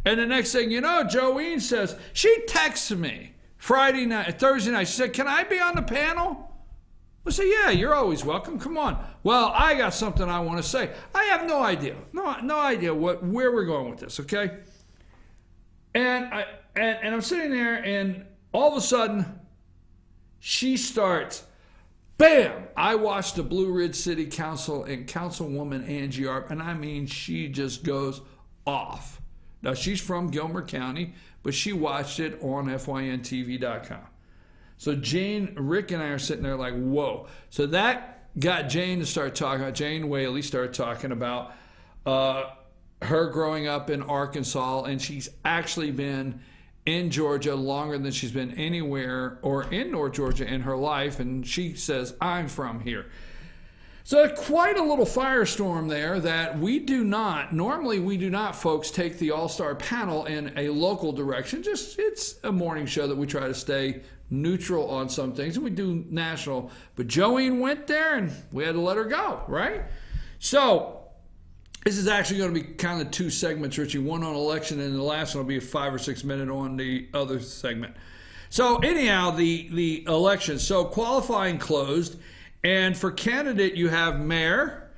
And the next thing you know, Joeen says, she texts me Thursday night. She said, can I be on the panel? I said, yeah, you're always welcome. Come on. Well, I got something I want to say. I have no idea. No idea where we're going with this, okay? And I'm sitting there, and all of a sudden, she starts, bam! I watched the Blue Ridge City Council and Councilwoman Angie Arp, and I mean, she just goes off. Now, she's from Gilmer County, but she watched it on FYNTV.com. So Rick and I are sitting there like, whoa. So that got Jane to start talking about, Jane Whaley started talking about her growing up in Arkansas, and she's actually been in Georgia longer than she's been anywhere or in North Georgia in her life, and she says, I'm from here. So quite a little firestorm there that normally we do not, folks, take the all-star panel in a local direction. It's a morning show that we try to stay neutral on some things, and we do national. But Joeen went there, and we had to let her go, right? So this is actually going to be kind of two segments, Richie. One on election, and the last one will be a 5 or 6 minute on the other segment. So anyhow, the election. So qualifying closed, and for candidate you have mayor.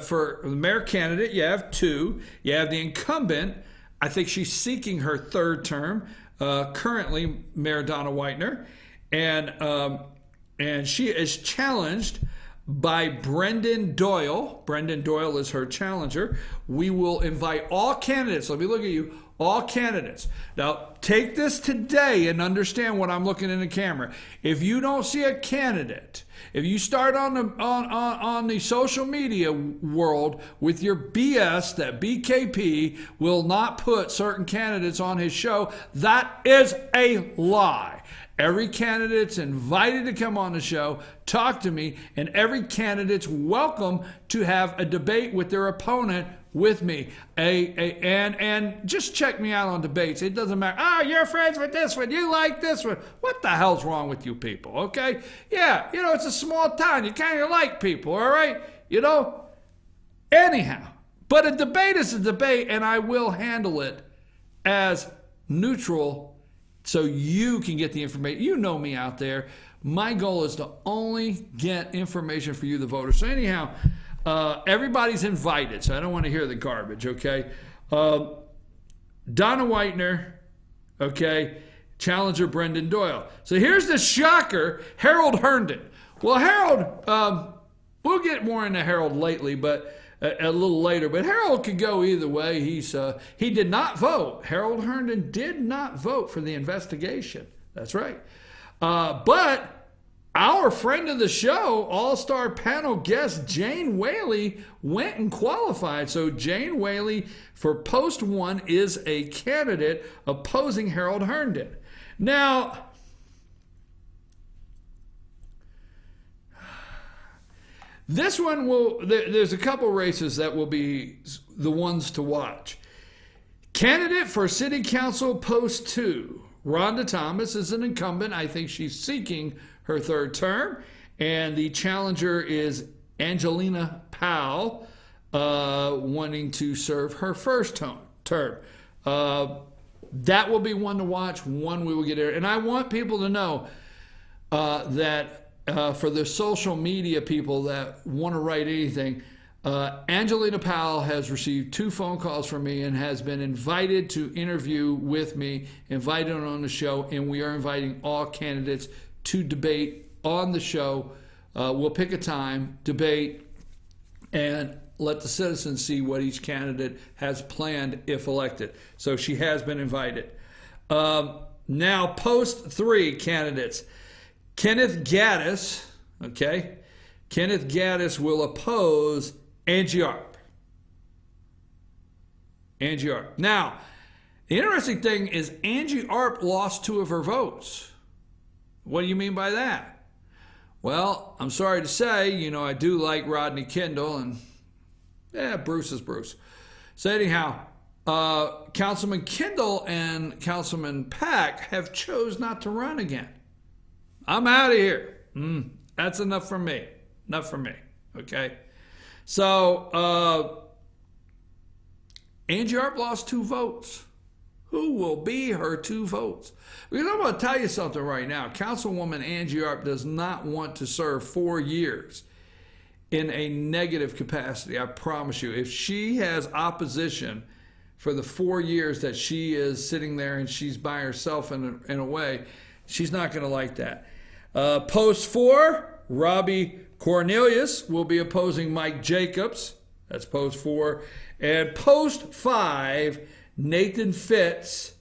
For the mayor candidate, you have two. You have the incumbent. I think she's seeking her third term. Currently, Mayor Donna Whitener. and she is challenged by Brendan Doyle. Brendan Doyle is her challenger. We will invite all candidates. Let me look at you. All candidates. Now, take this today and understand what I'm looking in the camera. If you don't see a candidate, if you start on the social media world with your BS that BKP will not put certain candidates on his show, that is a lie. Every candidate's invited to come on the show, talk to me, and every candidate's welcome to have a debate with their opponent with me. And just check me out on debates. It doesn't matter. Oh, you're friends with this one. You like this one. What the hell's wrong with you people, okay? Yeah, it's a small town. You kind of like people, all right? Anyhow. But a debate is a debate, and I will handle it as neutral so you can get the information. You know me out there. My goal is to only get information for you, the voters. So anyhow, everybody's invited, so I don't want to hear the garbage, okay? Donna Whitener, okay, challenger Brendan Doyle. So here's the shocker, Harold Herndon. Well, Harold, we'll get more into Harold lately, but a little later. But Harold could go either way. He did not vote. Harold Herndon did not vote for the investigation. That's right. But our friend of the show, all-star panel guest Jane Whaley, went and qualified. So Jane Whaley for post 1 is a candidate opposing Harold Herndon. Now, this one there's a couple races that will be the ones to watch. Candidate for City Council post 2. Rhonda Thomas is an incumbent. I think she's seeking her 3rd term. And the challenger is Angelina Powell, wanting to serve her 1st term. That will be one to watch, one we will get there. And I want people to know that for the social media people that want to write anything, Angelina Powell has received 2 phone calls from me and has been invited to interview with me, invited on the show, and we are inviting all candidates to debate on the show. We'll pick a time, debate, and let the citizens see what each candidate has planned if elected. So she has been invited. Now, post 3 candidates. Kenneth Gaddis, okay? Kenneth Gaddis will oppose Angie Arp. Angie Arp. Now, the interesting thing is Angie Arp lost 2 of her votes. What do you mean by that? Well, I'm sorry to say, I do like Rodney Kendall, and Bruce is Bruce. So anyhow, Councilman Kendall and Councilman Pack have chose not to run again. I'm out of here. That's enough for me. Enough for me. Okay? So, Angie Arp lost 2 votes. Who will be her 2 votes? Because I'm going to tell you something right now. Councilwoman Angie Arp does not want to serve 4 years in a negative capacity. I promise you. If she has opposition for the 4 years that she is sitting there and she's by herself in a way, she's not going to like that. Post 4, Robbie Cornelius will be opposing Mike Jacobs. That's post 4. And post 5, Nathan Fitz.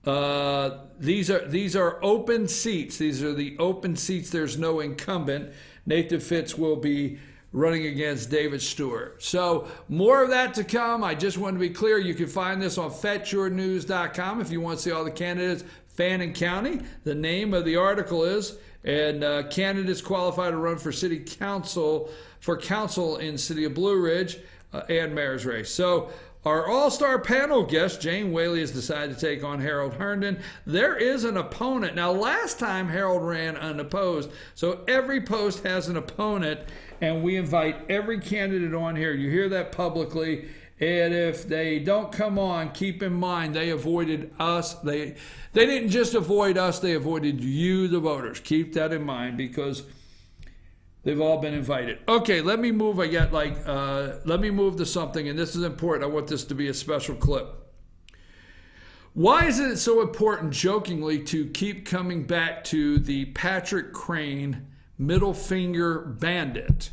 These are open seats. These are the open seats. There's no incumbent. Nathan Fitz will be running against David Stewart. So more of that to come. I just want to be clear. You can find this on fetchyournews.com if you want to see all the candidates, Fannin County. The name of the article is, and candidates qualify to run for city council, in City of Blue Ridge and mayor's race. So our all-star panel guest, Jane Whaley, has decided to take on Harold Herndon. There is an opponent. Now, last time Harold ran unopposed, so every post has an opponent, and we invite every candidate on here. You hear that publicly. And if they don't come on, keep in mind they avoided us. They didn't just avoid us, they avoided you, the voters. Keep that in mind because they've all been invited. Okay, let me move. Let me move to something, and this is important. I want this to be a special clip. Why is it so important, jokingly, to keep coming back to the Patrick Crain middle finger bandit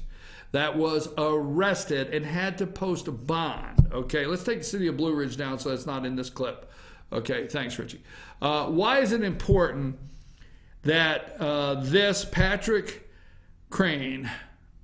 that was arrested and had to post a bond? Okay, let's take the city of Blue Ridge down so that's not in this clip. Okay, thanks, Richie. Why is it important that this Patrick Crain,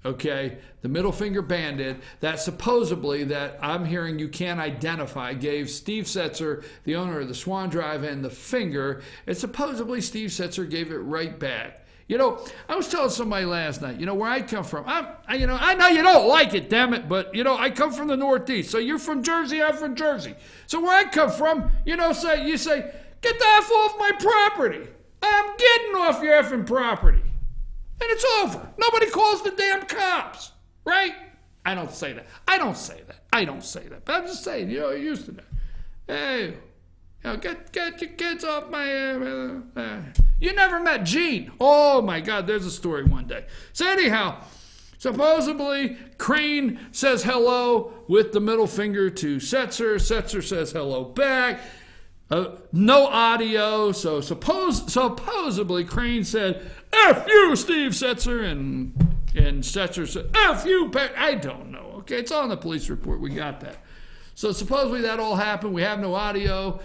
okay, the middle finger bandit that supposedly, that I'm hearing you can't identify, gave Steve Setzer, the owner of the Swan Drive, and the finger, and supposedly Steve Setzer gave it right back? You know, I was telling somebody last night, you know, where I come from. I know you don't like it, damn it, but, you know, I come from the Northeast. So you're from Jersey, I'm from Jersey. So where I come from, you know, you say, get the F off my property. I'm getting off your effing property. And it's over. Nobody calls the damn cops, right? I don't say that. I don't say that. But I'm just saying, you know, you're used to that. Hey, you know, get your kids off my... You never met Gene. Oh, my God, there's a story one day. So anyhow, supposedly, Crain says hello with the middle finger to Setzer. Setzer says hello back. No audio. So supposedly, Crain said, F you, Steve Setzer, and Setzer said, F you, Pat. I don't know. Okay, it's on the police report. We got that. So supposedly that all happened. We have no audio.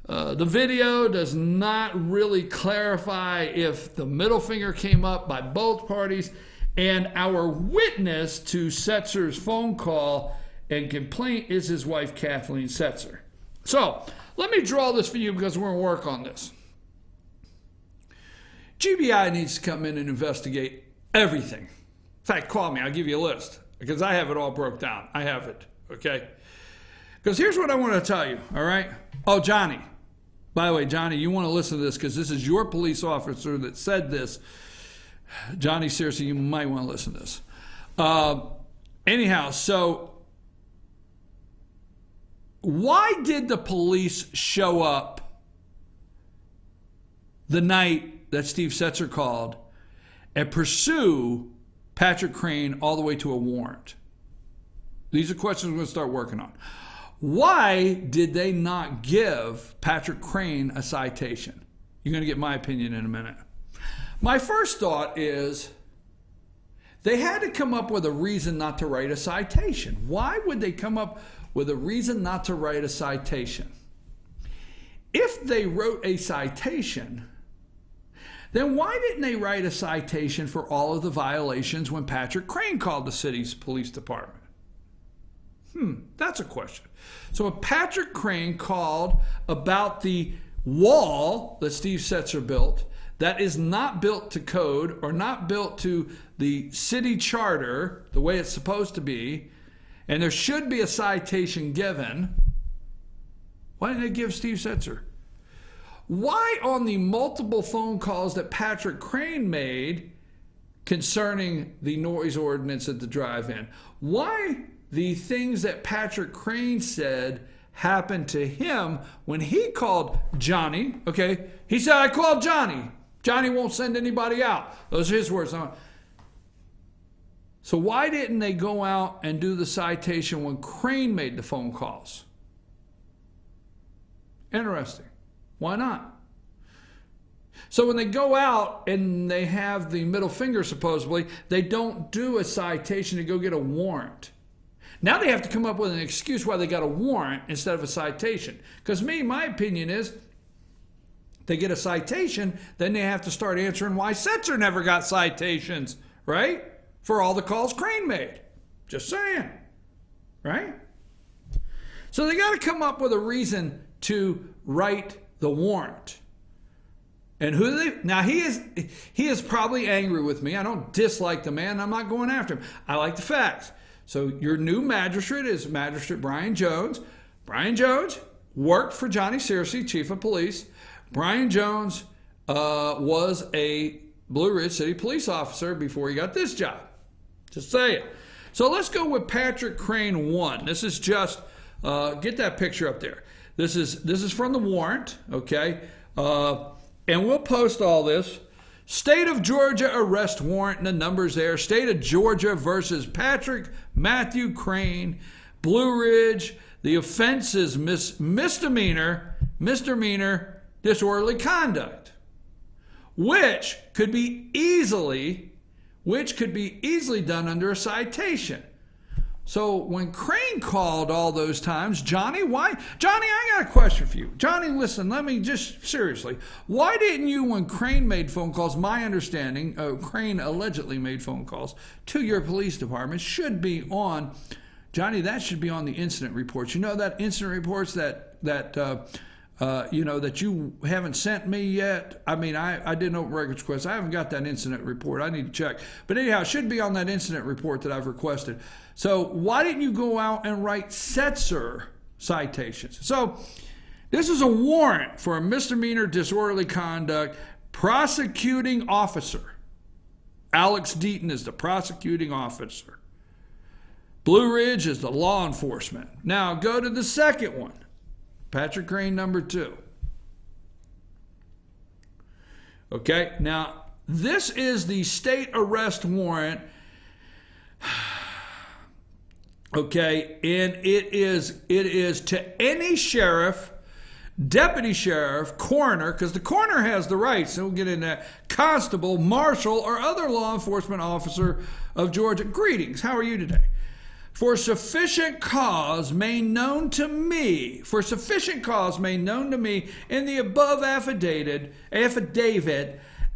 The video does not really clarify if the middle finger came up by both parties. And our witness to Setzer's phone call and complaint is his wife, Kathleen Setzer. So let me draw this for you because we're going to work on this. GBI needs to come in and investigate everything. In fact, call me. I'll give you a list because I have it all broke down. I have it, okay? Because here's what I want to tell you, all right? Oh, Johnny. By the way, Johnny, you want to listen to this because this is your police officer that said this. Johnny, seriously, you might want to listen to this. Anyhow, so why did the police show up the night that Steve Setzer called and pursue Patrick Crain all the way to a warrant? These are questions we're going to start working on. Why did they not give Patrick Crain a citation? You're going to get my opinion in a minute. My first thought is they had to come up with a reason not to write a citation. Why would they come up with a reason not to write a citation? If they wrote a citation, then why didn't they write a citation for all of the violations when Patrick Crain called the city's police department? That's a question. So if Patrick Crain called about the wall that Steve Setzer built that is not built to code or not built to the city charter the way it's supposed to be, and there should be a citation given, why didn't they give Steve Setzer? Why on the multiple phone calls that Patrick Crain made concerning the noise ordinance at the drive-in, why the things that Patrick Crain said happened to him when he called Johnny, okay? He said, I called Johnny. Johnny won't send anybody out. Those are his words. So why didn't they go out and do the citation when Crain made the phone calls? Interesting. Why not? So when they go out and they have the middle finger, supposedly, they don't do a citation to go get a warrant. Now they have to come up with an excuse why they got a warrant instead of a citation. Because my opinion is, they get a citation, then they have to start answering why Setzer never got citations, right? For all the calls Crain made. Just saying, right? So they got to come up with a reason to write the warrant. And now he is probably angry with me. I don't dislike the man. I'm not going after him. I like the facts. So your new magistrate is Magistrate Brian Jones. Brian Jones worked for Johnny Searcy, Chief of Police. Brian Jones was a Blue Ridge City police officer before he got this job. Just saying. So let's go with Patrick Crain 1. This is just, get that picture up there. This is from the warrant, okay? And we'll post all this. State of Georgia arrest warrant, and the numbers there. State of Georgia versus Patrick Matthew Crain, Blue Ridge. The offense is misdemeanor misdemeanor disorderly conduct, which could be easily done under a citation. So when Crain called all those times, Johnny, why? Johnny, I got a question for you. Johnny, listen, let me just, seriously, why didn't you, when Crain made phone calls, my understanding, Crain allegedly made phone calls to your police department, should be on, Johnny, that should be on the incident reports. You know that incident reports that you haven't sent me yet? I mean, I didn't open records request. I haven't got that incident report. I need to check. But anyhow, it should be on that incident report that I've requested. So why didn't you go out and write Setzer citations? So this is a warrant for a misdemeanor disorderly conduct. Prosecuting officer. Alex Deaton is the prosecuting officer. Blue Ridge is the law enforcement. Now go to the second one. Patrick Crain, number 2. Okay, now this is the state arrest warrant. Okay, and it is to any sheriff, deputy sheriff, coroner, because the coroner has the rights, and we'll get into that, constable, marshal, or other law enforcement officer of Georgia. Greetings, how are you today? For sufficient cause made known to me, in the above affidavit,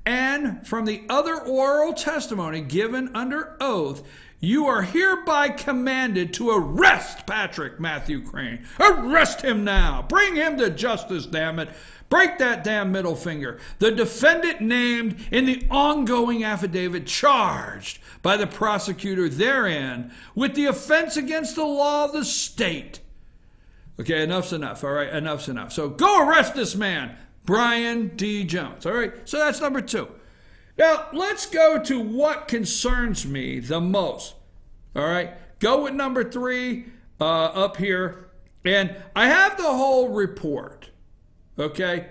and from the other oral testimony given under oath, you are hereby commanded to arrest Patrick Matthew Crain. Arrest him now. Bring him to justice, damn it. Break that damn middle finger. The defendant named in the ongoing affidavit charged by the prosecutor therein with the offense against the law of the state. Okay, enough's enough. All right, enough's enough. So go arrest this man, Brian D. Jones. All right, so that's number 2. Now, let's go to what concerns me the most. All right, go with number 3 up here. And I have the whole report. Okay,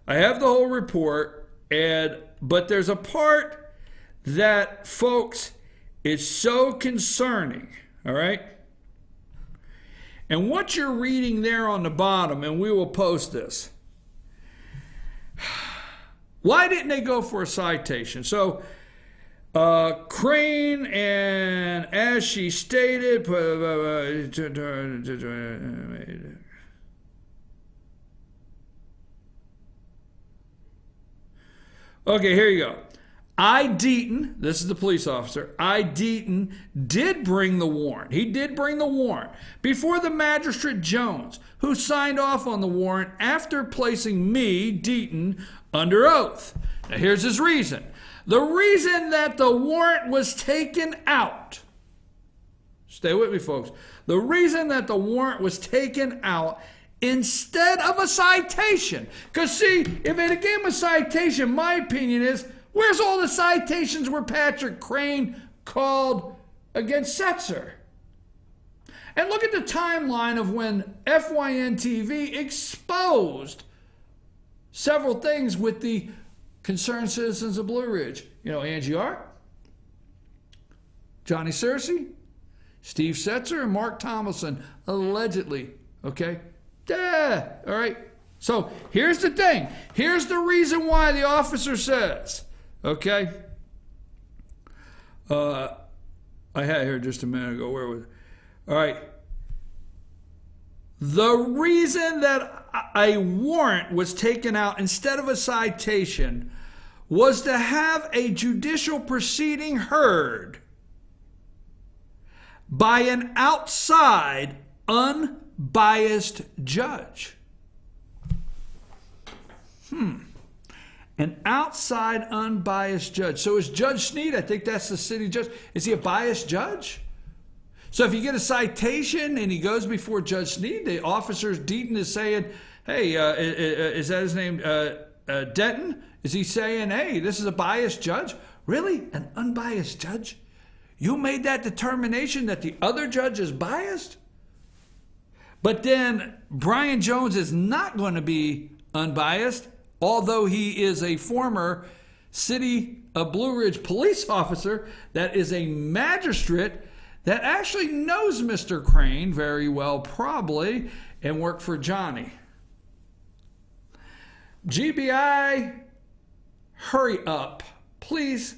I have the whole report, but there's a part that, folks, is so concerning. All right, and what you're reading there on the bottom, and we will post this. Why didn't they go for a citation? So Crain, and as she stated, okay, here you go. I, Deaton, this is the police officer, I, Deaton, did bring the warrant. He did bring the warrant before the magistrate Jones, who signed off on the warrant after placing me, Deaton, under oath. Now here's his reason. The reason that the warrant was taken out, stay with me, folks. The reason that the warrant was taken out instead of a citation. Because, see, if it gave him a citation, my opinion is, where's all the citations where Patrick Crain called against Setzer? And look at the timeline of when FYN TV exposed several things with the concerned citizens of Blue Ridge. You know, Angie Art, Johnny Searcy, Steve Setzer, and Mark Thomason, allegedly. Okay? Yeah. All right? So here's the thing. Here's the reason why the officer says, okay? I had here just a minute ago. Where was it? All right. The reason that a warrant was taken out instead of a citation was to have a judicial proceeding heard by an outside, unbiased judge. An outside, unbiased judge. So is Judge Sneed, I think that's the city judge, is he a biased judge? So if you get a citation and he goes before Judge Sneed, the officer's Deaton is saying, hey, is that his name, Denton? Is he saying, hey, this is a biased judge? Really? An unbiased judge? You made that determination that the other judge is biased? But then Brian Jones is not going to be unbiased, although he is a former City of Blue Ridge police officer that is a magistrate that actually knows Mr. Crain very well, probably, and worked for Johnny. GBI, hurry up, please.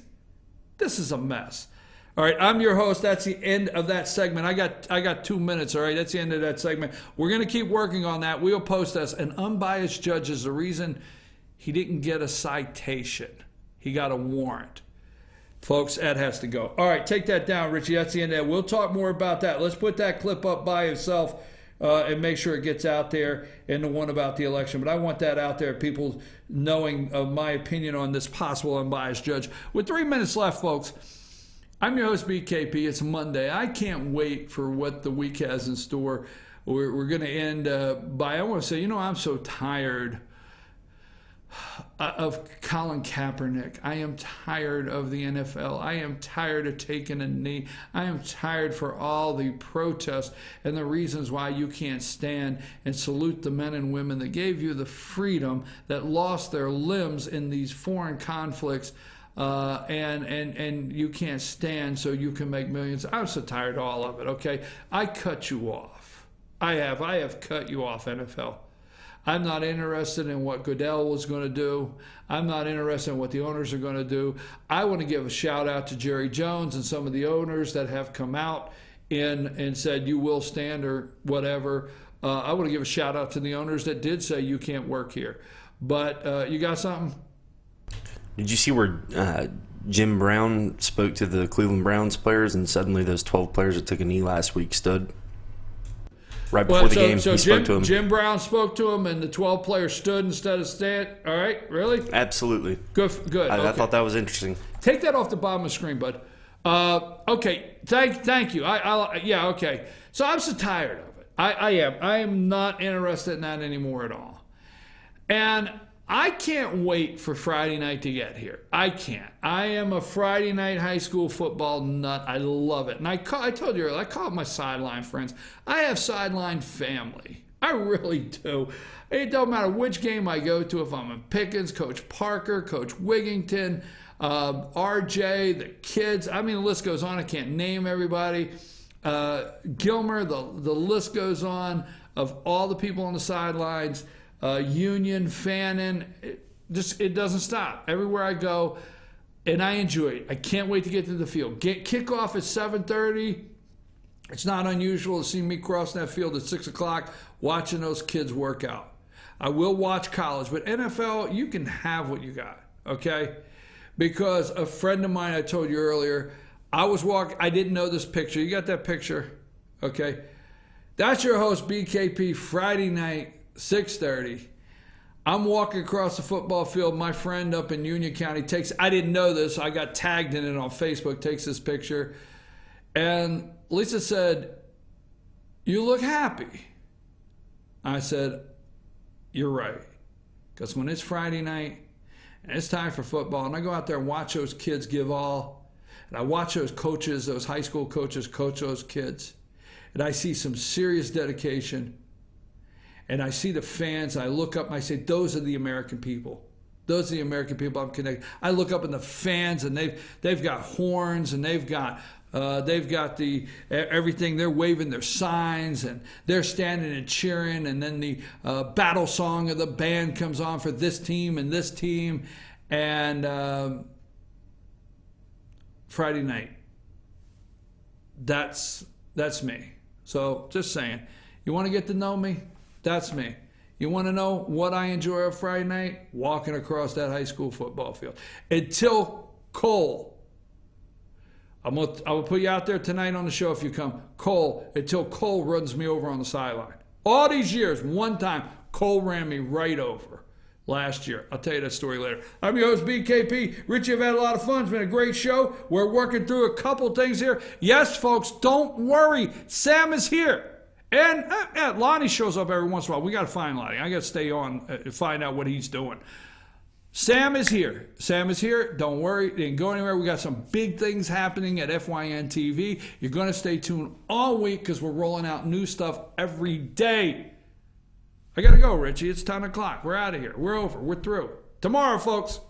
This is a mess. All right, I'm your host. That's the end of that segment. I got 2 minutes, all right? That's the end of that segment. We're going to keep working on that. We'll post this. An unbiased judge is the reason he didn't get a citation. He got a warrant. Folks, that has to go. All right, take that down, Richie. That's the end of that. We'll talk more about that. Let's put that clip up by itself and make sure it gets out there, and the one about the election. But I want that out there, people knowing my opinion on this possible unbiased judge. With 3 minutes left, folks, I'm your host, BKP. It's Monday. I can't wait for what the week has in store. We're going to end by, I want to say, I'm so tired of Colin Kaepernick. I am tired of the NFL. I am tired of taking a knee. I am tired for all the protests and the reasons why you can't stand and salute the men and women that gave you the freedom, that lost their limbs in these foreign conflicts. And you can't stand so you can make millions. I'm so tired of all of it, okay? I cut you off. I have cut you off, NFL. I'm not interested in what Goodell was going to do. I'm not interested in what the owners are going to do. I want to give a shout out to Jerry Jones and some of the owners that have come out and said you will stand or whatever. I want to give a shout out to the owners that did say you can't work here. But you got something? Did you see where Jim Brown spoke to the Cleveland Browns players, and suddenly those 12 players that took a knee last week stood? Right before the game, he spoke to them. Jim Brown spoke to him, and the 12 players stood instead of stand. All right, really? Absolutely. Good. I thought that was interesting. Take that off the bottom of the screen, bud. Okay, thank you. Yeah, okay. So I'm so tired of it. I am not interested in that anymore at all. And I can't wait for Friday night to get here. I can't. I am a Friday night high school football nut. I love it. And I told you earlier, I call it my sideline friends. I have sideline family. I really do. It don't matter which game I go to, if I'm in Pickens, Coach Parker, Coach Wigington, RJ, the kids. I mean, the list goes on. I can't name everybody. Gilmer, the list goes on of all the people on the sidelines. Union, Fannin, it doesn't stop. Everywhere I go, and I enjoy it. I can't wait to get to the field. Kickoff at 7:30. It's not unusual to see me crossing that field at 6 o'clock watching those kids work out. I will watch college, but NFL, you can have what you got, okay? Because a friend of mine, I told you earlier, I was walking, I didn't know this picture. You got that picture? Okay. That's your host, BKP, Friday night. 6:30. I'm walking across the football field. My friend up in Union County I didn't know this. I got tagged in it on Facebook, takes this picture. And Lisa said, "You look happy." I said, "You're right." Because when it's Friday night and it's time for football, and I go out there and watch those kids give all, and I watch those coaches, those high school coaches coach those kids, and I see some serious dedication. And I see the fans, I look up and I say, those are the American people. Those are the American people I'm connected. I look up and the fans, and they've got horns, and they've got the everything. They're waving their signs, and they're standing and cheering. And then the battle song of the band comes on for this team and this team. And Friday night, that's me. So just saying, you want to get to know me? That's me. You want to know what I enjoy on Friday night? Walking across that high school football field. Until Cole. I will put you out there tonight on the show if you come. Cole, until Cole runs me over on the sideline. All these years, one time, Cole ran me right over last year. I'll tell you that story later. I'm your host, BKP. Richie, I've had a lot of fun. It's been a great show. We're working through a couple things here. Yes, folks, don't worry. Sam is here. And Lonnie shows up every once in a while. We got to find Lonnie. I got to stay on and find out what he's doing. Sam is here. Sam is here. Don't worry. It didn't go anywhere. We got some big things happening at FYN TV. You're going to stay tuned all week because we're rolling out new stuff every day. I got to go, Richie. It's 10 o'clock. We're out of here. We're over. We're through. Tomorrow, folks.